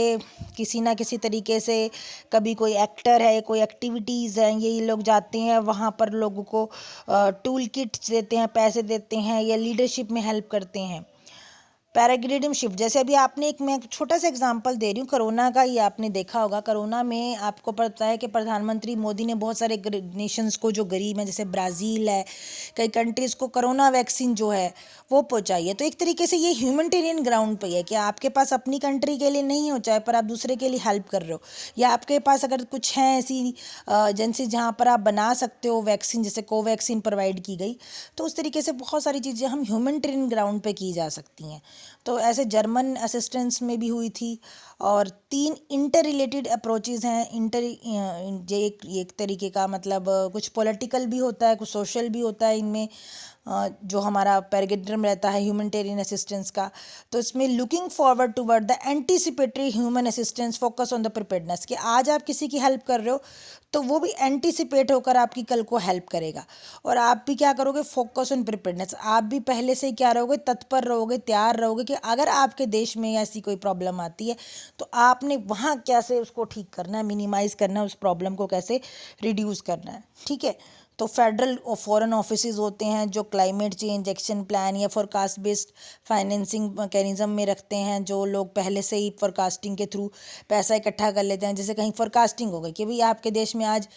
किसी ना किसी तरीके से। कभी कोई एक्टर है, कोई एक्टिविटीज़ हैं, यही लोग जाते हैं वहाँ पर, लोगों को टूल किट्स देते हैं, पैसे देते हैं या लीडरशिप में हेल्प करते हैं। पैराग्लाइडिंग शिफ्ट, जैसे अभी आपने मैं एक छोटा सा एग्जांपल दे रही हूँ, कोरोना का ही आपने देखा होगा। कोरोना में आपको पता है कि प्रधानमंत्री मोदी ने बहुत सारे नेशंस को जो गरीब हैं, जैसे ब्राज़ील है, कई कंट्रीज़ को कोरोना वैक्सीन जो है वो पहुँचाई है। तो एक तरीके से ये ह्यूमैनिटेरियन ग्राउंड पे है कि आपके पास अपनी कंट्री के लिए नहीं हो चाहे, पर आप दूसरे के लिए हेल्प कर रहे हो, या आपके पास अगर कुछ है ऐसी एजेंसी जहाँ पर आप बना सकते हो वैक्सीन, जैसे कोवैक्सीन प्रोवाइड की गई। तो उस तरीके से बहुत सारी चीज़ें हम ह्यूमैनिटेरियन ग्राउंड पे की जा सकती हैं। तो ऐसे जर्मन असिस्टेंस में भी हुई थी। और 3 इंटर रिलेटेड अप्रोचेज़ हैं। एक तरीके का मतलब कुछ पॉलिटिकल भी होता है, कुछ सोशल भी होता है इनमें। जो हमारा पैराग्राफ रहता है ह्यूमैनिटेरियन असिस्टेंस का, तो इसमें looking forward toward the anticipatory human assistance focus on the preparedness, कि आज आप किसी की हेल्प कर रहे हो तो वो भी एंटीसिपेट होकर आपकी कल को हेल्प करेगा, और आप भी क्या करोगे, फोकस ऑन प्रिपेयर्डनेस, आप भी पहले से ही क्या रहोगे, तत्पर रहोगे, तैयार रहोगे कि अगर आपके देश में ऐसी कोई प्रॉब्लम आती है तो आपने वहाँ कैसे उसको ठीक करना है, मिनिमाइज़ करना है, उस प्रॉब्लम को कैसे रिड्यूस करना है। ठीक है, तो फेडरल और फॉरेन ऑफिसेज होते हैं जो क्लाइमेट चेंज एक्शन प्लान या फोरकास्ट बेस्ड फाइनेंसिंग मैकेनिज्म में रखते हैं, जो लोग पहले से ही फोरकास्टिंग के थ्रू पैसा इकट्ठा कर लेते हैं। जैसे कहीं फोरकास्टिंग हो गई कि भाई आपके देश में आज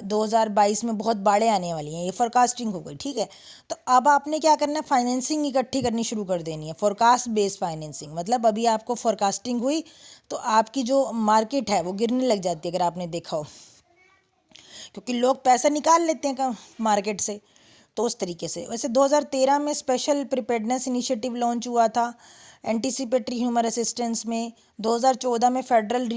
2022 में बहुत बाढ़ें आने वाली हैं, ये फोरकास्टिंग हो गई। ठीक है, तो अब आपने क्या करना है, फाइनेंसिंग इकट्ठी करनी शुरू कर देनी है, फोरकास्ट बेस्ड फाइनेंसिंग। मतलब अभी आपको फोरकास्टिंग हुई तो आपकी जो मार्केट है वो गिरने लग जाती है, अगर आपने देखा हो, क्योंकि लोग पैसा निकाल लेते हैं मार्केट से। तो उस तरीके से वैसे 2013 में स्पेशल प्रिपेयर्डनेस इनिशिएटिव लॉन्च हुआ था एंटीसिपेटरी ह्यूमन असिस्टेंस में। 2014 में फेडरल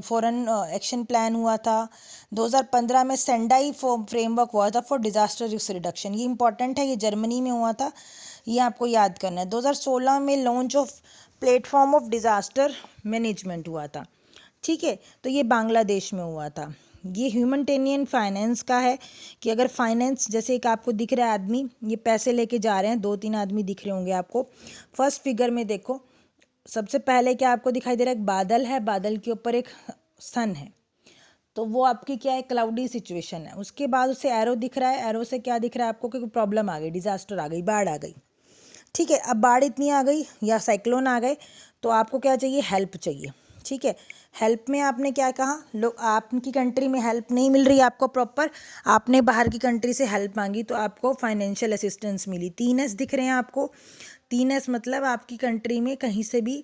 फॉरेन एक्शन प्लान हुआ था। 2015 में सेंडाई फ्रेमवर्क हुआ था फॉर डिजास्टर रिस्क रिडक्शन, ये इंपॉर्टेंट है, ये जर्मनी में हुआ था, ये आपको याद करना है। 2016 में launch of platform of disaster management हुआ था। ठीक है, तो ये बांग्लादेश में हुआ था। ये ह्यूमैनिटेरियन फाइनेंस का है कि अगर फाइनेंस, जैसे एक आपको दिख रहा है आदमी, ये पैसे लेके जा रहे हैं, 2-3 आदमी दिख रहे होंगे आपको। फर्स्ट फिगर में देखो, सबसे पहले क्या आपको दिखाई दे रहा है, एक बादल है, बादल के ऊपर एक सन है, तो वो आपकी क्या है, क्लाउडी सिचुएशन है। उसके बाद उसे एरो दिख रहा है, एरो से क्या दिख रहा है आपको, कि प्रॉब्लम आ गई, डिजास्टर आ गई, बाढ़ आ गई। ठीक है, अब बाढ़ इतनी आ गई या साइक्लोन आ गए तो आपको क्या चाहिए, हेल्प चाहिए। ठीक है, हेल्प में आपने क्या कहा, लोग आपकी कंट्री में हेल्प नहीं मिल रही आपको प्रॉपर, आपने बाहर की कंट्री से हेल्प मांगी तो आपको फाइनेंशियल असिस्टेंस मिली। 3S दिख रहे हैं आपको, 3S मतलब आपकी कंट्री में कहीं से भी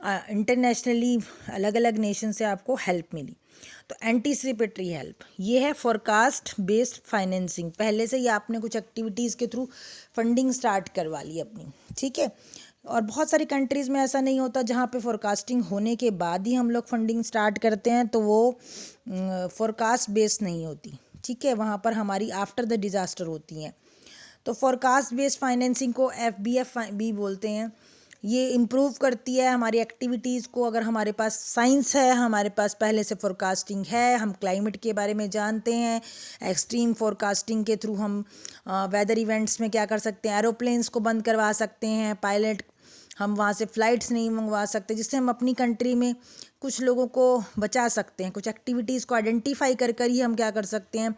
इंटरनेशनली अलग अलग नेशन से आपको हेल्प मिली। तो एंटीसिपेटरी हेल्प ये है फोरकास्ट बेस्ड फाइनेंसिंग, पहले से ही आपने कुछ एक्टिविटीज़ के थ्रू फंडिंग स्टार्ट करवा ली अपनी। ठीक है, और बहुत सारी कंट्रीज़ में ऐसा नहीं होता जहाँ पे फोरकास्टिंग होने के बाद ही हम लोग फंडिंग स्टार्ट करते हैं, तो वो फोरकास्ट बेस्ड नहीं होती। ठीक है, वहाँ पर हमारी आफ्टर द डिज़ास्टर होती हैं। तो फोरकास्ट बेस्ड फाइनेंसिंग को FBF भी बोलते हैं। ये इम्प्रूव करती है हमारी एक्टिविटीज़ को। अगर हमारे पास साइंस है, हमारे पास पहले से फोरकास्टिंग है, हम क्लाइमेट के बारे में जानते हैं, एक्सट्रीम फोरकास्टिंग के थ्रू हम वेदर इवेंट्स में क्या कर सकते हैं, एरोप्लेन्स को बंद करवा सकते हैं, पायलट हम वहाँ से फ़्लाइट्स नहीं मंगवा सकते, जिससे हम अपनी कंट्री में कुछ लोगों को बचा सकते हैं। कुछ एक्टिविटीज़ को आइडेंटिफाई कर कर ही हम क्या कर सकते हैं,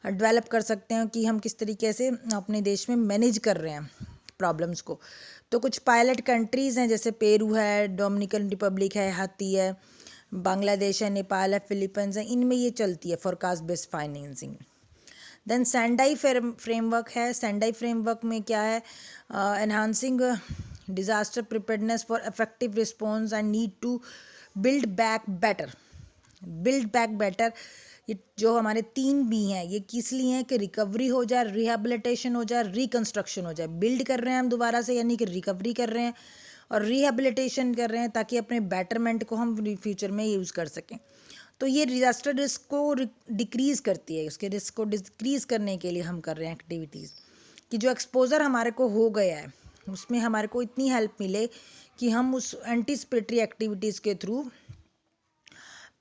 डेवलप कर सकते हैं कि हम किस तरीके से अपने देश में मैनेज कर रहे हैं प्रॉब्लम्स को। तो कुछ पायलट कंट्रीज़ हैं, जैसे पेरू है, डोमिनिकन रिपब्लिक है, हाथी है, बांग्लादेश है, नेपाल है, फिलीपींस है, इनमें ये चलती है forecast based financing. Then Sendai framework है। सेंडाई फ्रेमवर्क में क्या है, enhancing disaster preparedness for effective response and need to build back better. Build back better, ये जो हमारे 3B हैं, ये किस लिए हैं, कि रिकवरी हो जाए, रिहेबिलिटेशन हो जाए, रिकंस्ट्रक्शन हो जाए। बिल्ड कर रहे हैं हम दोबारा से, यानी कि रिकवरी कर रहे हैं, और रिहेबिलिटेशन कर रहे हैं ताकि अपने बेटरमेंट को हम फ्यूचर में यूज़ कर सकें। तो ये डिजास्टर रिस्क को डिक्रीज़ करती है, उसके रिस्क को डिक्रीज़ करने के लिए हम कर रहे हैं एक्टिविटीज़, कि जो एक्सपोजर हमारे को हो गया है उसमें हमारे को इतनी हेल्प मिले कि हम उस एंटीसिपेटरी एक्टिविटीज़ के थ्रू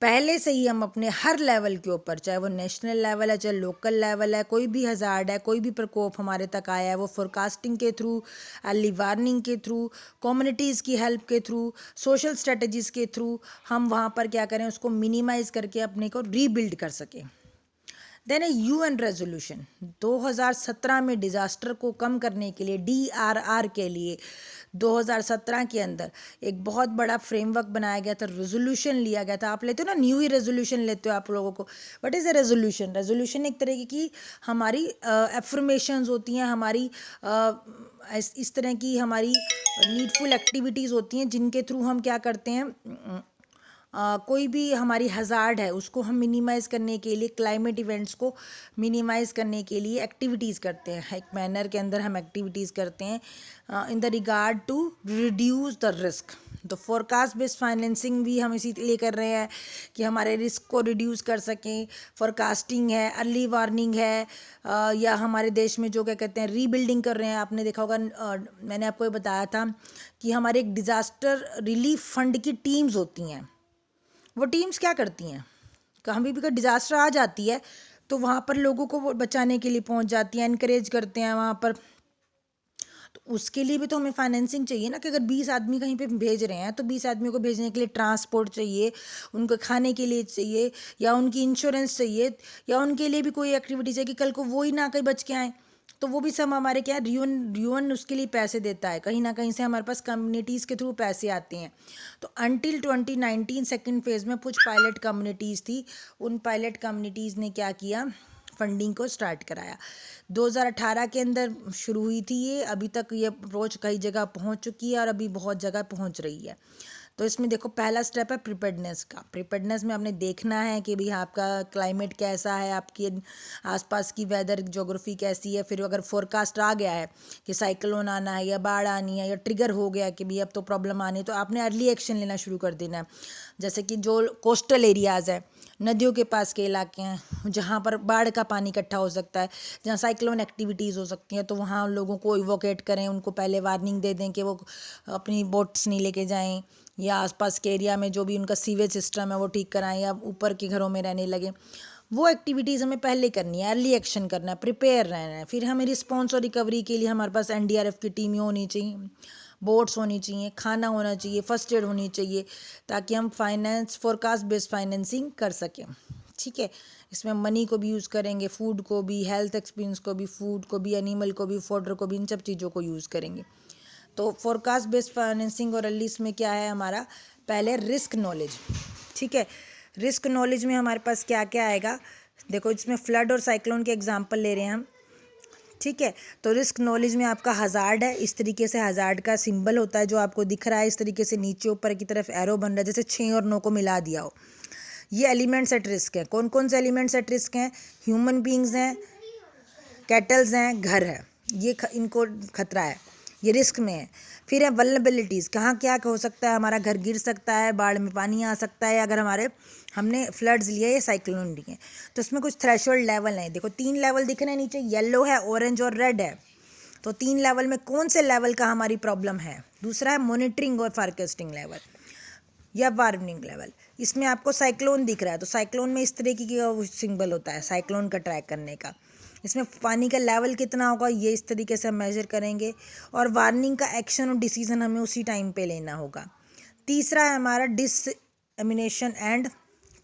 पहले से ही हम अपने हर लेवल के ऊपर, चाहे वो नेशनल लेवल है, चाहे लोकल लेवल है, कोई भी हज़ार्ड है, कोई भी प्रकोप हमारे तक आया है, वो फोरकास्टिंग के थ्रू, अर्ली वार्निंग के थ्रू, कम्युनिटीज़ की हेल्प के थ्रू, सोशल स्ट्रेटजीज़ के थ्रू हम वहाँ पर क्या करें, उसको मिनिमाइज़ करके अपने को रीबिल्ड कर सकें। देन UN रेजोल्यूशन 2017 में डिज़ास्टर को कम करने के लिए, DRR के लिए 2017 के अंदर एक बहुत बड़ा फ्रेमवर्क बनाया गया था, रेजोल्यूशन लिया गया था। आप लेते हो ना, न्यू ईयर रेजोल्यूशन लेते हो आप लोगों को, what is a resolution? Resolution एक तरीके की हमारी एफर्मेशंस होती हैं, हमारी इस तरह की हमारी नीडफुल एक्टिविटीज़ होती हैं जिनके थ्रू हम क्या करते हैं, कोई भी हमारी हज़ार्ड है उसको हम मिनिमाइज़ करने के लिए, क्लाइमेट इवेंट्स को मिनिमाइज़ करने के लिए एक्टिविटीज़ करते हैं। एक मैनर के अंदर हम एक्टिविटीज़ करते हैं in the regard to reduce the risk, तो फोरकास्ट बेस्ड फाइनेंसिंग भी हम इसीलिए कर रहे हैं कि हमारे रिस्क को रिड्यूस कर सकें। फोरकास्टिंग है, अर्ली वार्निंग है, या हमारे देश में जो क्या कहते हैं रीबिल्डिंग कर रहे हैं। आपने देखा होगा, मैंने आपको ये बताया था कि हमारे एक डिज़ास्टर रिलीफ फंड की टीम्स होती हैं। वो टीम्स क्या करती हैं, कभी भी कोई डिज़ास्टर आ जाती है तो वहाँ पर लोगों को वो बचाने के लिए पहुँच जाती हैं, इनकरेज करते हैं वहाँ पर। तो उसके लिए भी तो हमें फाइनेंसिंग चाहिए ना, कि अगर 20 आदमी कहीं पे भेज रहे हैं तो 20 आदमियों को भेजने के लिए ट्रांसपोर्ट चाहिए, उनको खाने के लिए चाहिए, या उनकी इंश्योरेंस चाहिए, या उनके लिए भी कोई एक्टिविटी चाहिए कि कल को वो ही ना कहीं बच के आए। तो वो भी सब हमारे क्या है, यूएन उसके लिए पैसे देता है, कहीं ना कहीं से हमारे पास कम्युनिटीज़ के थ्रू पैसे आते हैं। तो अंटिल 2019 सेकेंड फेज़ में कुछ पायलट कम्युनिटीज़ थी, उन पायलट कम्युनिटीज़ ने क्या किया, फंडिंग को स्टार्ट कराया। 2018 के अंदर शुरू हुई थी ये, अभी तक ये अप्रोच कई जगह पहुंच चुकी है और अभी बहुत जगह पहुंच रही है। तो इसमें देखो, पहला स्टेप है प्रिपेयर्डनेस का। प्रिपेयर्डनेस में आपने देखना है कि भाई आपका क्लाइमेट कैसा है, आपकी आसपास की वेदर ज्योग्राफी कैसी है। फिर अगर फोरकास्ट आ गया है कि साइक्लोन आना है या बाढ़ आनी है या ट्रिगर हो गया कि भाई अब तो प्रॉब्लम आनी है, तो आपने अर्ली एक्शन लेना शुरू कर देना है। जैसे कि जो कोस्टल एरियाज़ है, नदियों के पास के इलाके हैं जहाँ पर बाढ़ का पानी इकट्ठा हो सकता है, जहाँ साइक्लोन एक्टिविटीज़ हो सकती हैं, तो वहाँ लोगों को इवोकेट करें, उनको पहले वार्निंग दे दें कि वो अपनी बोट्स नहीं लेके जाएं, या आसपास के एरिया में जो भी उनका सीवेज सिस्टम है वो ठीक कराएं, या ऊपर के घरों में रहने लगे। वो एक्टिविटीज़ हमें पहले करनी है, अर्ली एक्शन करना है, प्रिपेयर रहना है। फिर हमें रिस्पॉन्स और रिकवरी के लिए हमारे पास एनडीआरएफ की टीमें होनी चाहिए, बोट्स होनी चाहिए, खाना होना चाहिए, फर्स्ट एड होनी चाहिए, ताकि हम फाइनेंस फोरकास्ट बेस्ड फाइनेंसिंग कर सकें। ठीक है, इसमें मनी को भी यूज़ करेंगे, फूड को भी, हेल्थ एक्सपीरियंस को भी, फूड को भी, एनिमल को भी, फॉडर को भी, इन सब चीज़ों को यूज़ करेंगे। तो फोरकास्ट बेस्ड फाइनेंसिंग और अर्ली में क्या है हमारा, पहले रिस्क नॉलेज। ठीक है, रिस्क नॉलेज में हमारे पास क्या क्या आएगा, देखो इसमें फ्लड और साइक्लोन के एग्जांपल ले रहे हैं हम। ठीक है, तो रिस्क नॉलेज में आपका हज़ार्ड है, इस तरीके से हज़ार्ड का सिंबल होता है जो आपको दिख रहा है, इस तरीके से नीचे ऊपर की तरफ एरो बन रहा है, जैसे 6 और 9 को मिला दिया हो। ये एलिमेंट्स एट रिस्क हैं। कौन कौन से एलिमेंट्स एट रिस्क हैं, ह्यूमन बींग्स हैं, कैटल्स हैं, घर है, ये इनको खतरा है, ये रिस्क में है। फिर है वल्नरेबिलिटीज़, कहाँ क्या हो सकता है, हमारा घर गिर सकता है, बाढ़ में पानी आ सकता है, अगर हमने फ्लड्स लिए या साइक्लोन लिए। तो इसमें कुछ थ्रेशोल्ड लेवल हैं, देखो 3 लेवल दिख रहे हैं नीचे, येलो है, ऑरेंज और रेड है। तो 3 लेवल में कौन से लेवल का हमारी प्रॉब्लम है। दूसरा है मॉनिटरिंग और फोरकास्टिंग लेवल या वार्निंग लेवल। इसमें आपको साइक्लोन दिख रहा है, तो साइक्लोन में इस तरीके की सिंबल होता है साइक्लोन का ट्रैक करने का। इसमें पानी का लेवल कितना होगा, ये इस तरीके से हम मेजर करेंगे, और वार्निंग का एक्शन और डिसीजन हमें उसी टाइम पे लेना होगा। तीसरा है हमारा डिसएमिनेशन एंड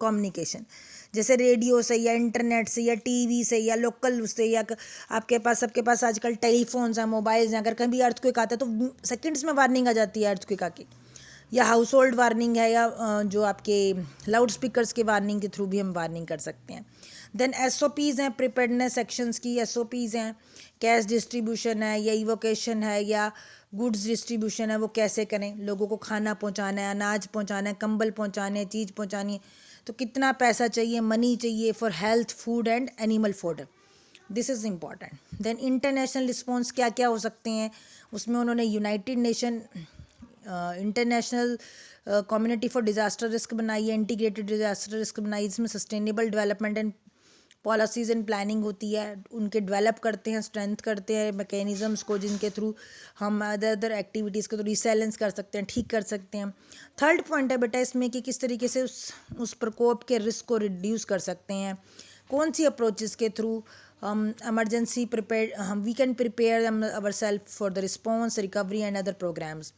कम्युनिकेशन, जैसे रेडियो से या इंटरनेट से या टीवी से या लोकल से, या आपके पास सबके पास आजकल टेलीफोन्स हैं, मोबाइल्स हैं, अगर कभी अर्थक्वेक आता है तो सेकंड्स में वार्निंग आ जाती है अर्थक्वेक आके, या हाउस होल्ड वार्निंग है, या जो आपके लाउड स्पीकर्स के वार्निंग के थ्रू भी हम वार्निंग कर सकते हैं। देन SOPs हैं, प्रिपेयर्डनेस एक्शंस की SOPs हैं, कैश डिस्ट्रीब्यूशन है या इवोकेशन है या गुड्स डिस्ट्रीब्यूशन है, वो कैसे करें, लोगों को खाना पहुंचाना है, अनाज पहुंचाना है, कंबल पहुंचाने, चीज़ पहुंचानी है, तो कितना पैसा चाहिए, मनी चाहिए for health, food and animal food, this is important. Then international response क्या क्या हो सकते हैं, उसमें उन्होंने United Nation international community for disaster risk बनाई है, इंटीग्रेटेड डिज़ास्टर रिस्क बनाई है, जिसमें sustainable development and policies and planning होती है, उनके डेवलप करते हैं, स्ट्रेंथ करते हैं मैकेनिज़म्स को, जिनके थ्रू हम अदर एक्टिविटीज़ के थ्रू रिसेलेंस कर सकते हैं, ठीक कर सकते हैं। थर्ड पॉइंट है बेटा इसमें कि किस तरीके से उस प्रकोप के रिस्क को रिड्यूस कर सकते हैं, कौन सी अप्रोचेस के थ्रू हम एमरजेंसी प्रिपेयर हम we can prepare our self for the response, recovery and other programs.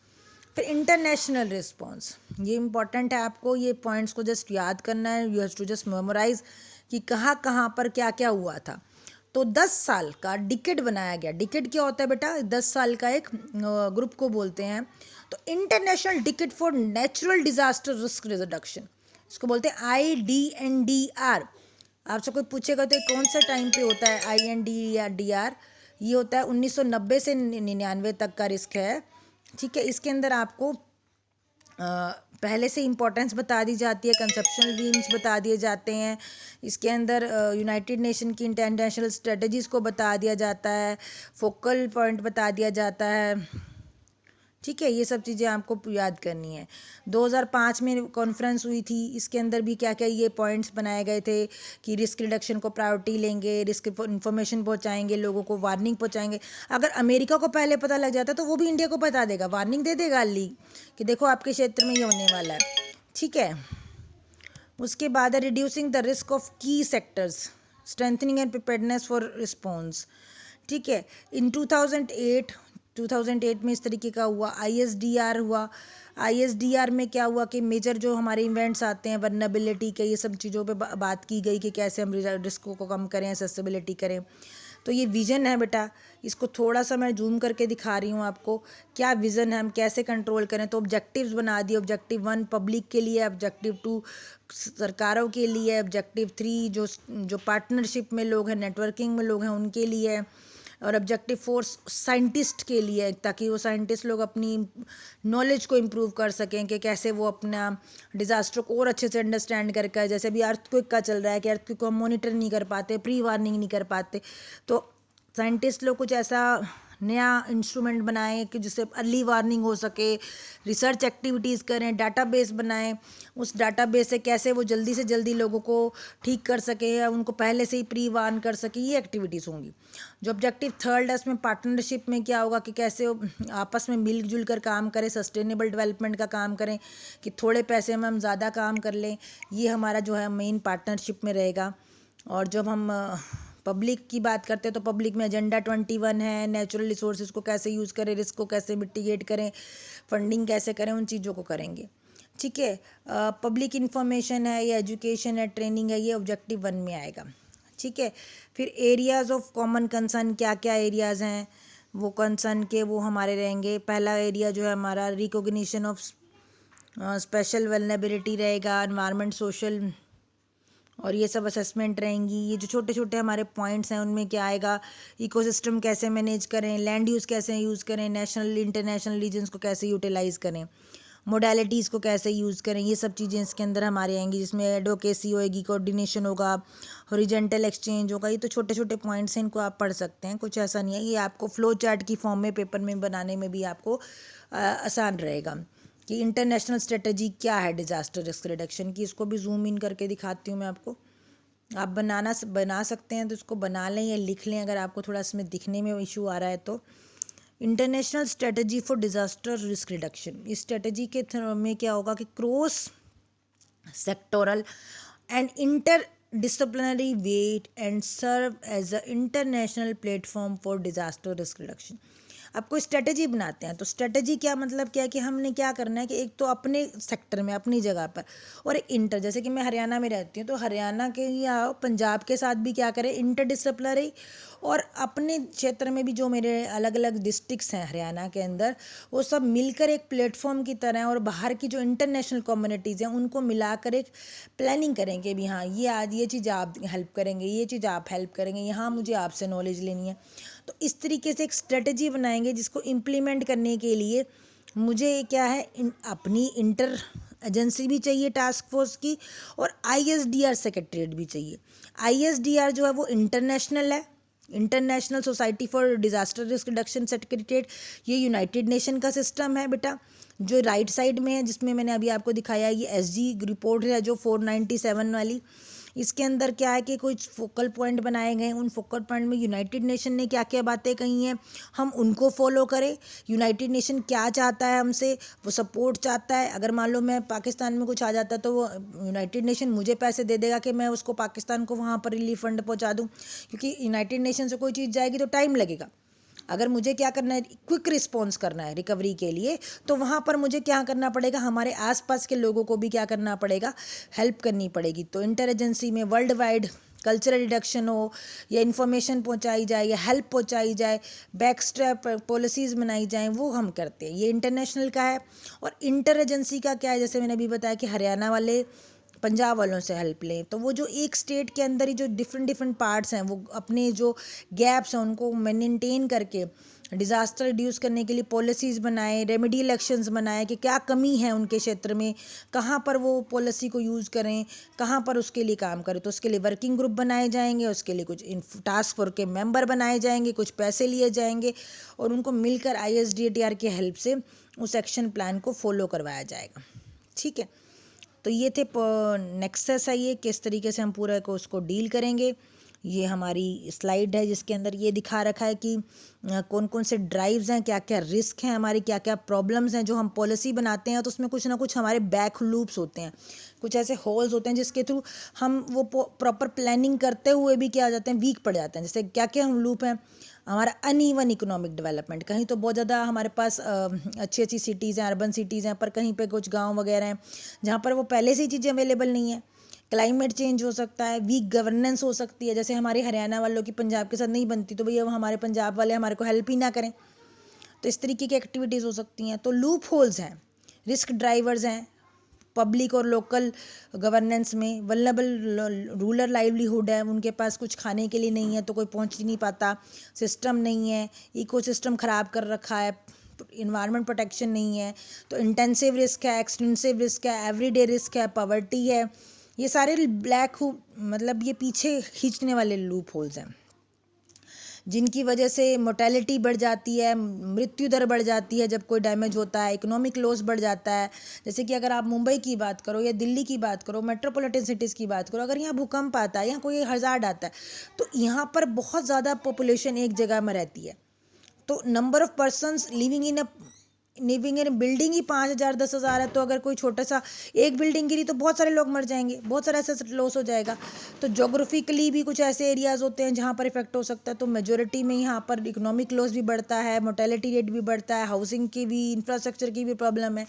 फिर इंटरनेशनल रिस्पॉन्स, ये इंपॉर्टेंट है, आपको ये पॉइंट्स को जस्ट याद करना है, you have to just memorize कि कहाँ कहाँ पर क्या क्या हुआ था। तो 10 साल का डिकेड बनाया गया। डिकेड क्या होता है बेटा, 10 साल का एक ग्रुप को बोलते हैं। तो international decade for natural disaster risk reduction, इसको बोलते हैं IDNDR। आपसे कोई पूछेगा तो कौन सा टाइम पे होता है INDR, ये होता है 1990 से 99 तक का रिस्क है। ठीक है, इसके अंदर आपको पहले से इम्पोर्टेंस बता दी जाती है, कंसेप्शनल ड्रीम्स बता दिए जाते हैं, इसके अंदर यूनाइटेड नेशन की इंटरनेशनल स्ट्रेटजीज़ को बता दिया जाता है, फोकल पॉइंट बता दिया जाता है। ठीक है, ये सब चीज़ें आपको याद करनी है। 2005 में कॉन्फ्रेंस हुई थी, इसके अंदर भी क्या क्या ये पॉइंट्स बनाए गए थे कि रिस्क रिडक्शन को प्रायोरिटी लेंगे, रिस्क इन्फॉर्मेशन पहुंचाएंगे, लोगों को वार्निंग पहुंचाएंगे। अगर अमेरिका को पहले पता लग जाता तो वो भी इंडिया को बता देगा, वार्निंग दे देगा अली कि देखो आपके क्षेत्र में ये होने वाला है। ठीक है, उसके बाद है रिड्यूसिंग द रिस्क ऑफ की sectors, strengthening and preparedness for response. ठीक है, इन 2008 में इस तरीके का हुआ। आईएसडीआर हुआ। आईएसडीआर में क्या हुआ कि मेजर जो हमारे इवेंट्स आते हैं वल्नरेबिलिटी के, ये सब चीज़ों पे बात की गई कि कैसे हम रिस्क को कम करें, एक्सेसिबिलिटी करें। तो ये विज़न है बेटा, इसको थोड़ा सा मैं जूम करके दिखा रही हूँ आपको, क्या विज़न है, हम कैसे कंट्रोल करें। तो ऑब्जेक्टिव्स बना दिए, ऑब्जेक्टिव 1 पब्लिक के लिए, ऑब्जेक्टिव 2 सरकारों के लिए, ऑब्जेक्टिव 3 जो पार्टनरशिप में लोग हैं, नेटवर्किंग में लोग हैं उनके लिए, और ऑब्जेक्टिव 4 साइंटिस्ट के लिए, ताकि वो साइंटिस्ट लोग अपनी नॉलेज को इम्प्रूव कर सकें कि कैसे वो अपना डिज़ास्टर को और अच्छे से अंडरस्टैंड करके, जैसे अभी अर्थक्वेक का चल रहा है कि अर्थक्वेक को हम मॉनिटर नहीं कर पाते, प्री वार्निंग नहीं कर पाते, तो साइंटिस्ट लोग कुछ ऐसा नया इंस्ट्रूमेंट बनाएं कि जिससे अर्ली वार्निंग हो सके, रिसर्च एक्टिविटीज़ करें, डाटाबेस बनाएं, उस डाटाबेस से कैसे वो जल्दी से जल्दी लोगों को ठीक कर सके या उनको पहले से ही प्री वार्न कर सके, ये एक्टिविटीज़ होंगी। जो ऑब्जेक्टिव 3 है उसमें पार्टनरशिप में क्या होगा कि कैसे वो आपस में मिलजुल कर काम करें, सस्टेनेबल डेवलपमेंट का काम करें, कि थोड़े पैसे में हम ज़्यादा काम कर लें, ये हमारा जो है मेन पार्टनरशिप में रहेगा। और जब हम पब्लिक की बात करते हैं तो पब्लिक में एजेंडा 21 है, नेचुरल रिसोर्सेज को कैसे यूज़ करें, रिस्क को कैसे मिटिगेट करें, फंडिंग कैसे करें, उन चीज़ों को करेंगे। ठीक है, पब्लिक इन्फॉर्मेशन है, ये एजुकेशन है, ट्रेनिंग है, ये ऑब्जेक्टिव 1 में आएगा। ठीक है, फिर एरियाज़ ऑफ कॉमन कंसर्न, क्या क्या एरियाज़ हैं वो कंसर्न के, वो हमारे रहेंगे। पहला एरिया जो है हमारा रिकॉग्निशन ऑफ स्पेशल वल्नरेबिलिटी रहेगा, एनवायरनमेंट, सोशल, और ये सब असेसमेंट रहेंगी। ये जो छोटे छोटे हमारे पॉइंट्स हैं उनमें क्या आएगा, इकोसिस्टम कैसे मैनेज करें, लैंड यूज़ कैसे यूज़ करें, नेशनल इंटरनेशनल रीजन्स को कैसे यूटिलाइज़ करें, मोडालिटीज़ को कैसे यूज़ करें, ये सब चीज़ें इसके अंदर हमारे आएंगी, जिसमें एडवोकेसी होएगी, कोऑर्डिनेशन होगा, हॉरिजॉन्टल एक्सचेंज होगा। ये तो छोटे छोटे पॉइंट्स हैं, इनको आप पढ़ सकते हैं, कुछ ऐसा नहीं है। ये आपको फ्लो चार्ट की फॉर्म में पेपर में बनाने में भी आपको आसान रहेगा कि इंटरनेशनल स्ट्रेटजी क्या है डिज़ास्टर रिस्क रिडक्शन की। इसको भी जूम इन करके दिखाती हूँ मैं आपको। आप बना सकते हैं तो इसको बना लें या लिख लें, अगर आपको थोड़ा इसमें दिखने में इशू आ रहा है तो। International strategy for disaster risk reduction, इस स्ट्रेटजी के में क्या होगा कि cross sectoral and inter disciplinary wet and serve as a international platform for disaster risk reduction. आपको स्ट्रेटजी बनाते हैं तो स्ट्रेटजी क्या मतलब क्या है कि हमने क्या करना है कि एक तो अपने सेक्टर में अपनी जगह पर, और एक इंटर, जैसे कि मैं हरियाणा में रहती हूँ तो हरियाणा के या पंजाब के साथ भी क्या करें, इंटर डिसिप्लिनरी, और अपने क्षेत्र में भी जो मेरे अलग अलग डिस्ट्रिक्ट्स हैं हरियाणा के अंदर, वो सब मिलकर एक प्लेटफॉर्म की तरह, और बाहर की जो इंटरनेशनल कम्युनिटीज़ हैं उनको मिलाकर एक प्लानिंग करें कि भी हाँ ये आज ये चीज़ आप हेल्प करेंगे, ये चीज़ आप हेल्प करेंगे, यहाँ मुझे आपसे नॉलेज लेनी है। तो इस तरीके से एक स्ट्रेटजी बनाएंगे जिसको इम्प्लीमेंट करने के लिए मुझे क्या है, अपनी इंटर एजेंसी भी चाहिए टास्क फोर्स की, और आईएसडीआर सेक्रेटरीट भी चाहिए। आईएसडीआर जो है वो इंटरनेशनल है, international society for disaster risk reduction secretariat. ये यूनाइटेड नेशन का सिस्टम है बेटा। जो राइट साइड में है जिसमें मैंने अभी आपको दिखाया, ये एसजी रिपोर्ट है जो 497 वाली। इसके अंदर क्या है कि कुछ फोकल पॉइंट बनाए गए हैं, उन फोकल पॉइंट में यूनाइटेड नेशन ने क्या क्या बातें कही हैं हम उनको फॉलो करें। यूनाइटेड नेशन क्या चाहता है हमसे, वो सपोर्ट चाहता है। अगर मान लो मैं पाकिस्तान में कुछ आ जाता तो वो यूनाइटेड नेशन मुझे पैसे दे देगा कि मैं उसको पाकिस्तान को वहाँ पर रिलीफ फंड पहुँचा दूँ, क्योंकि यूनाइटेड नेशन से कोई चीज़ जाएगी तो टाइम लगेगा। अगर मुझे क्या करना है, क्विक रिस्पॉन्स करना है रिकवरी के लिए, तो वहाँ पर मुझे क्या करना पड़ेगा, हमारे आसपास के लोगों को भी क्या करना पड़ेगा, हेल्प करनी पड़ेगी। तो इंटर एजेंसी में वर्ल्ड वाइड कल्चरल रिडक्शन हो, या इन्फॉर्मेशन पहुंचाई जाए, या हेल्प पहुंचाई जाए, बैक स्टेप पॉलिसीज़ बनाई जाएं, वो हम करते हैं। ये इंटरनेशनल का है। और इंटर एजेंसी का क्या है, जैसे मैंने अभी बताया कि हरियाणा वाले पंजाब वालों से हेल्प लें, तो वो जो एक स्टेट के अंदर ही जो डिफरेंट डिफरेंट पार्ट्स हैं, वो अपने जो गैप्स हैं उनको मेंटेन करके डिज़ास्टर रिड्यूस करने के लिए पॉलिसीज़ बनाए, रेमेडियल एक्शंस बनाए कि क्या कमी है उनके क्षेत्र में, कहाँ पर वो पॉलिसी को यूज़ करें, कहाँ पर उसके लिए काम करें। तो उसके लिए वर्किंग ग्रुप बनाए जाएंगे, उसके लिए कुछ टास्क फोर्स के मेंबर बनाए जाएंगे, कुछ पैसे लिए जाएंगे, और उनको मिलकर आईएसडीआर की हेल्प से उस एक्शन प्लान को फॉलो करवाया जाएगा। ठीक है, तो ये थे नेक्सस है, ये किस तरीके से हम पूरा को उसको डील करेंगे। ये हमारी स्लाइड है जिसके अंदर ये दिखा रखा है कि कौन कौन से ड्राइव्स हैं, क्या क्या रिस्क हैं, हमारी क्या क्या प्रॉब्लम्स हैं। जो हम पॉलिसी बनाते हैं तो उसमें कुछ ना कुछ हमारे बैक लूप्स होते हैं, कुछ ऐसे होल्स होते हैं जिसके थ्रू हम वो प्रॉपर प्लानिंग करते हुए भी क्या आ जाते हैं, वीक पड़ जाते हैं। जैसे क्या क्या हम लूप हैं, हमारा अनइवन इकोनॉमिक डेवलपमेंट, कहीं तो बहुत ज़्यादा हमारे पास अच्छी अच्छी सिटीज़ हैं, अर्बन सिटीज़ हैं, पर कहीं पे कुछ गांव वगैरह हैं जहाँ पर वो पहले से ही चीज़ें अवेलेबल नहीं है। क्लाइमेट चेंज हो सकता है, वीक गवर्नेंस हो सकती है, जैसे हमारे हरियाणा वालों की पंजाब के साथ नहीं बनती तो भैया हमारे पंजाब वाले हमारे को हेल्प ही ना करें, तो इस तरीके की एक्टिविटीज़ हो सकती हैं। तो लूप होल्स हैं, रिस्क ड्राइवर्स हैं पब्लिक और लोकल गवर्नेंस में। वल्नरेबल रूरल लाइवलीहुड है, उनके पास कुछ खाने के लिए नहीं है तो कोई पहुंच ही नहीं पाता, सिस्टम नहीं है, इकोसिस्टम ख़राब कर रखा है, इन्वायरमेंट प्रोटेक्शन नहीं है, तो इंटेंसिव रिस्क है, एक्सटेंसिव रिस्क है, एवरीडे रिस्क है, पॉवर्टी है। ये सारे ब्लैक मतलब ये पीछे खींचने वाले लूप होल्स हैं जिनकी वजह से मोर्टेलिटी बढ़ जाती है, मृत्यु दर बढ़ जाती है जब कोई डैमेज होता है, इकोनॉमिक लॉस बढ़ जाता है। जैसे कि अगर आप मुंबई की बात करो या दिल्ली की बात करो, मेट्रोपॉलिटन सिटीज़ की बात करो, अगर यहाँ भूकंप आता है, यहाँ कोई हज़ार्ड आता है, तो यहाँ पर बहुत ज़्यादा पॉपुलेशन एक जगह में रहती है, तो number of persons living in building ही 5,000 10,000 है, तो अगर कोई छोटा सा एक बिल्डिंग गिरी तो बहुत सारे लोग मर जाएंगे, बहुत सारा ऐसा लॉस हो जाएगा। तो जोग्राफिकली भी कुछ ऐसे एरियाज़ होते हैं जहाँ पर इफेक्ट हो सकता है, तो मेजोरिटी में यहाँ पर इकोनॉमिक लॉस भी बढ़ता है, मोर्टेलिटी रेट भी बढ़ता है, हाउसिंग की भी, इंफ्रास्ट्रक्चर की भी प्रॉब्लम है।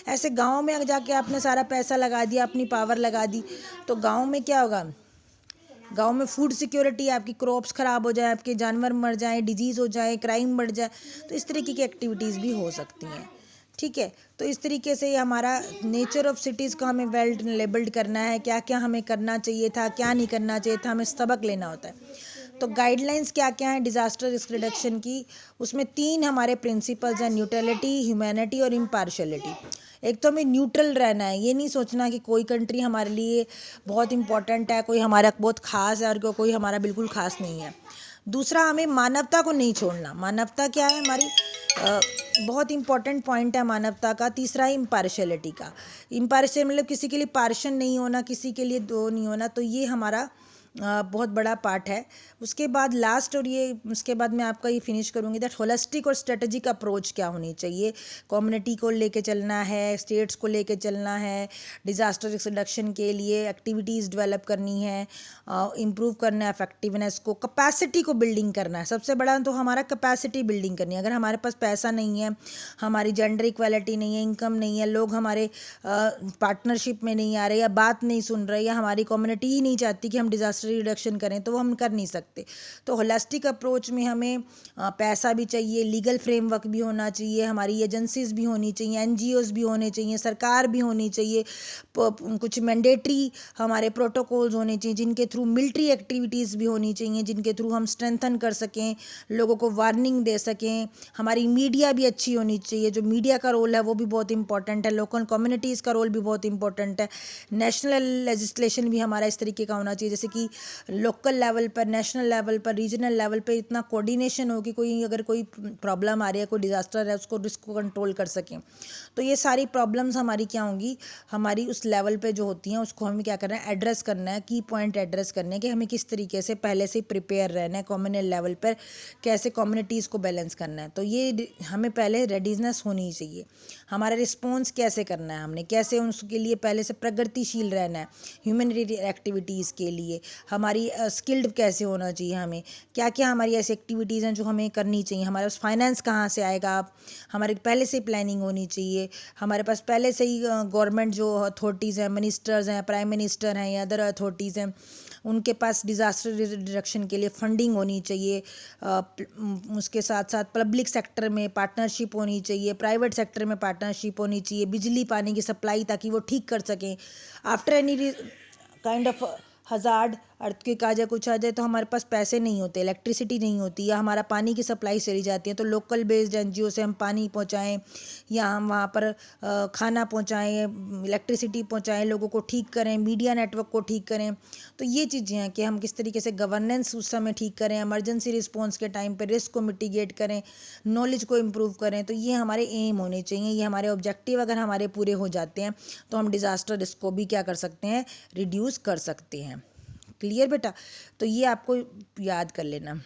ऐसे गाँव में जाके आपने सारा पैसा लगा दिया, अपनी पावर लगा दी, तो गाँव में क्या होगा, गांव में फूड सिक्योरिटी, आपकी क्रॉप्स ख़राब हो जाए, आपके जानवर मर जाएं, डिजीज़ हो जाए, क्राइम बढ़ जाए, तो इस तरीके की एक्टिविटीज़ भी हो सकती हैं। ठीक है, तो इस तरीके से हमारा नेचर ऑफ सिटीज़ को हमें वेल लेबल्ड करना है, क्या क्या हमें करना चाहिए था, क्या नहीं करना चाहिए था, हमें सबक लेना होता है। तो गाइडलाइंस क्या क्या हैं डिज़ास्टर रिस्क रिडक्शन की, उसमें 3 हमारे प्रिंसिपल्स हैं, न्यूट्रलिटी, ह्यूमैनिटी और इम्पार्शियलिटी। एक तो हमें न्यूट्रल रहना है, ये नहीं सोचना कि कोई कंट्री हमारे लिए बहुत इंपॉर्टेंट है, कोई हमारा बहुत ख़ास है और कोई हमारा बिल्कुल ख़ास नहीं है। दूसरा, हमें मानवता को नहीं छोड़ना। मानवता क्या है हमारी, बहुत इंपॉर्टेंट पॉइंट है मानवता का। तीसरा है इम्पार्शियलिटी का। इम्पार्शियल मतलब किसी के लिए पार्शियल नहीं होना, किसी के लिए दो नहीं होना, तो ये हमारा बहुत बड़ा पार्ट है। उसके बाद लास्ट, और ये उसके बाद मैं आपका ये फिनिश करूँगी, दैट होलिस्टिक और स्ट्रेटेजिक अप्रोच क्या होनी चाहिए। कम्युनिटी को लेके चलना है, स्टेट्स को लेके चलना है, डिज़ास्टर रिस्क रिडक्शन के लिए एक्टिविटीज़ डेवलप करनी है, इम्प्रूव करना है इफेक्टिवनेस को, कैपेसिटी को बिल्डिंग करना है। सबसे बड़ा तो हमारा कैपेसिटी बिल्डिंग करनी है। अगर हमारे पास पैसा नहीं है, हमारी जेंडर इक्वालिटी नहीं है, इनकम नहीं है, लोग हमारे पार्टनरशिप में नहीं आ रहे, या बात नहीं सुन रहे, या हमारी कम्युनिटी ही नहीं चाहती कि हम डिज़ास्टर रिडक्शन करें, तो वो हम कर नहीं सकते। तो होलिस्टिक अप्रोच में हमें पैसा भी चाहिए, लीगल फ्रेमवर्क भी होना चाहिए, हमारी एजेंसीज भी होनी चाहिए, एनजीओज भी होने चाहिए, सरकार भी होनी चाहिए, कुछ मैंडेटरी हमारे प्रोटोकॉल्स होने चाहिए, जिनके थ्रू मिलिट्री एक्टिविटीज़ भी होनी चाहिए, जिनके थ्रू हम स्ट्रेंथन कर सकें, लोगों को वार्निंग दे सकें। हमारी मीडिया भी अच्छी होनी चाहिए, जो मीडिया का रोल है वो भी बहुत इंपॉर्टेंट है, लोकल कम्युनिटीज़ का रोल भी बहुत इंपॉर्टेंट है। नेशनल लेजिस्लेशन भी हमारा इस तरीके का होना चाहिए, जैसे कि लोकल लेवल पर, नेशनल लेवल पर, रीजनल लेवल पर इतना कोऑर्डिनेशन हो कि कोई अगर कोई प्रॉब्लम आ रही है, कोई डिज़ास्टर है, उसको रिस्क को कंट्रोल कर सकें। तो ये सारी प्रॉब्लम्स हमारी क्या होंगी, हमारी उस लेवल पे जो होती हैं उसको हमें क्या करना है, एड्रेस करना है, की पॉइंट एड्रेस करने हैं कि हमें किस तरीके से पहले से प्रिपेयर रहना है, कम्युनल लेवल पर कैसे कम्युनिटीज़ को बैलेंस करना है। तो ये हमें पहले रेडीनेस होनी चाहिए, हमारा रिस्पॉन्स कैसे करना है, हमने कैसे उसके लिए पहले से प्रगतिशील रहना है, ह्यूमैनिटेरियन एक्टिविटीज़ के लिए हमारी स्किल्ड कैसे होना चाहिए, हमें क्या क्या हमारी ऐसी एक्टिविटीज़ हैं जो हमें करनी चाहिए, हमारे पास फाइनेंस कहाँ से आएगा, हमारे पहले से प्लानिंग होनी चाहिए, हमारे पास पहले से ही गवर्नमेंट जो अथॉरिटीज़ हैं, मिनिस्टर्स हैं, प्राइम मिनिस्टर हैं या अदर अथॉरिटीज़ हैं, उनके पास डिज़ास्टर रिडक्शन के लिए फंडिंग होनी चाहिए। उसके साथ साथ पब्लिक सेक्टर में पार्टनरशिप होनी चाहिए, प्राइवेट सेक्टर में पार्टनरशिप होनी चाहिए, बिजली पानी की सप्लाई ताकि वो ठीक कर सकें after any kind of hazard, earthquake आ जाए, कुछ आ जाए, तो हमारे पास पैसे नहीं होते, इलेक्ट्रिसिटी नहीं होती, या हमारा पानी की सप्लाई चली जाती है, तो लोकल बेस्ड एनजीओ से हम पानी पहुंचाएं, या हम वहाँ पर खाना पहुंचाएं, इलेक्ट्रिसिटी पहुंचाएं, लोगों को ठीक करें, मीडिया नेटवर्क को ठीक करें। तो ये चीज़ें हैं कि हम किस तरीके से गवर्नेंस उस समय ठीक करें, इमरजेंसी रिस्पॉन्स के टाइम पे रिस्क को मिटिगेट करें, नॉलेज को इम्प्रूव करें। तो ये हमारे एम होने चाहिए, ये हमारे ऑब्जेक्टिव अगर हमारे पूरे हो जाते हैं तो हम डिज़ास्टर रिस्क को भी क्या कर सकते हैं, रिड्यूस कर सकते हैं। क्लियर बेटा? तो ये आपको याद कर लेना।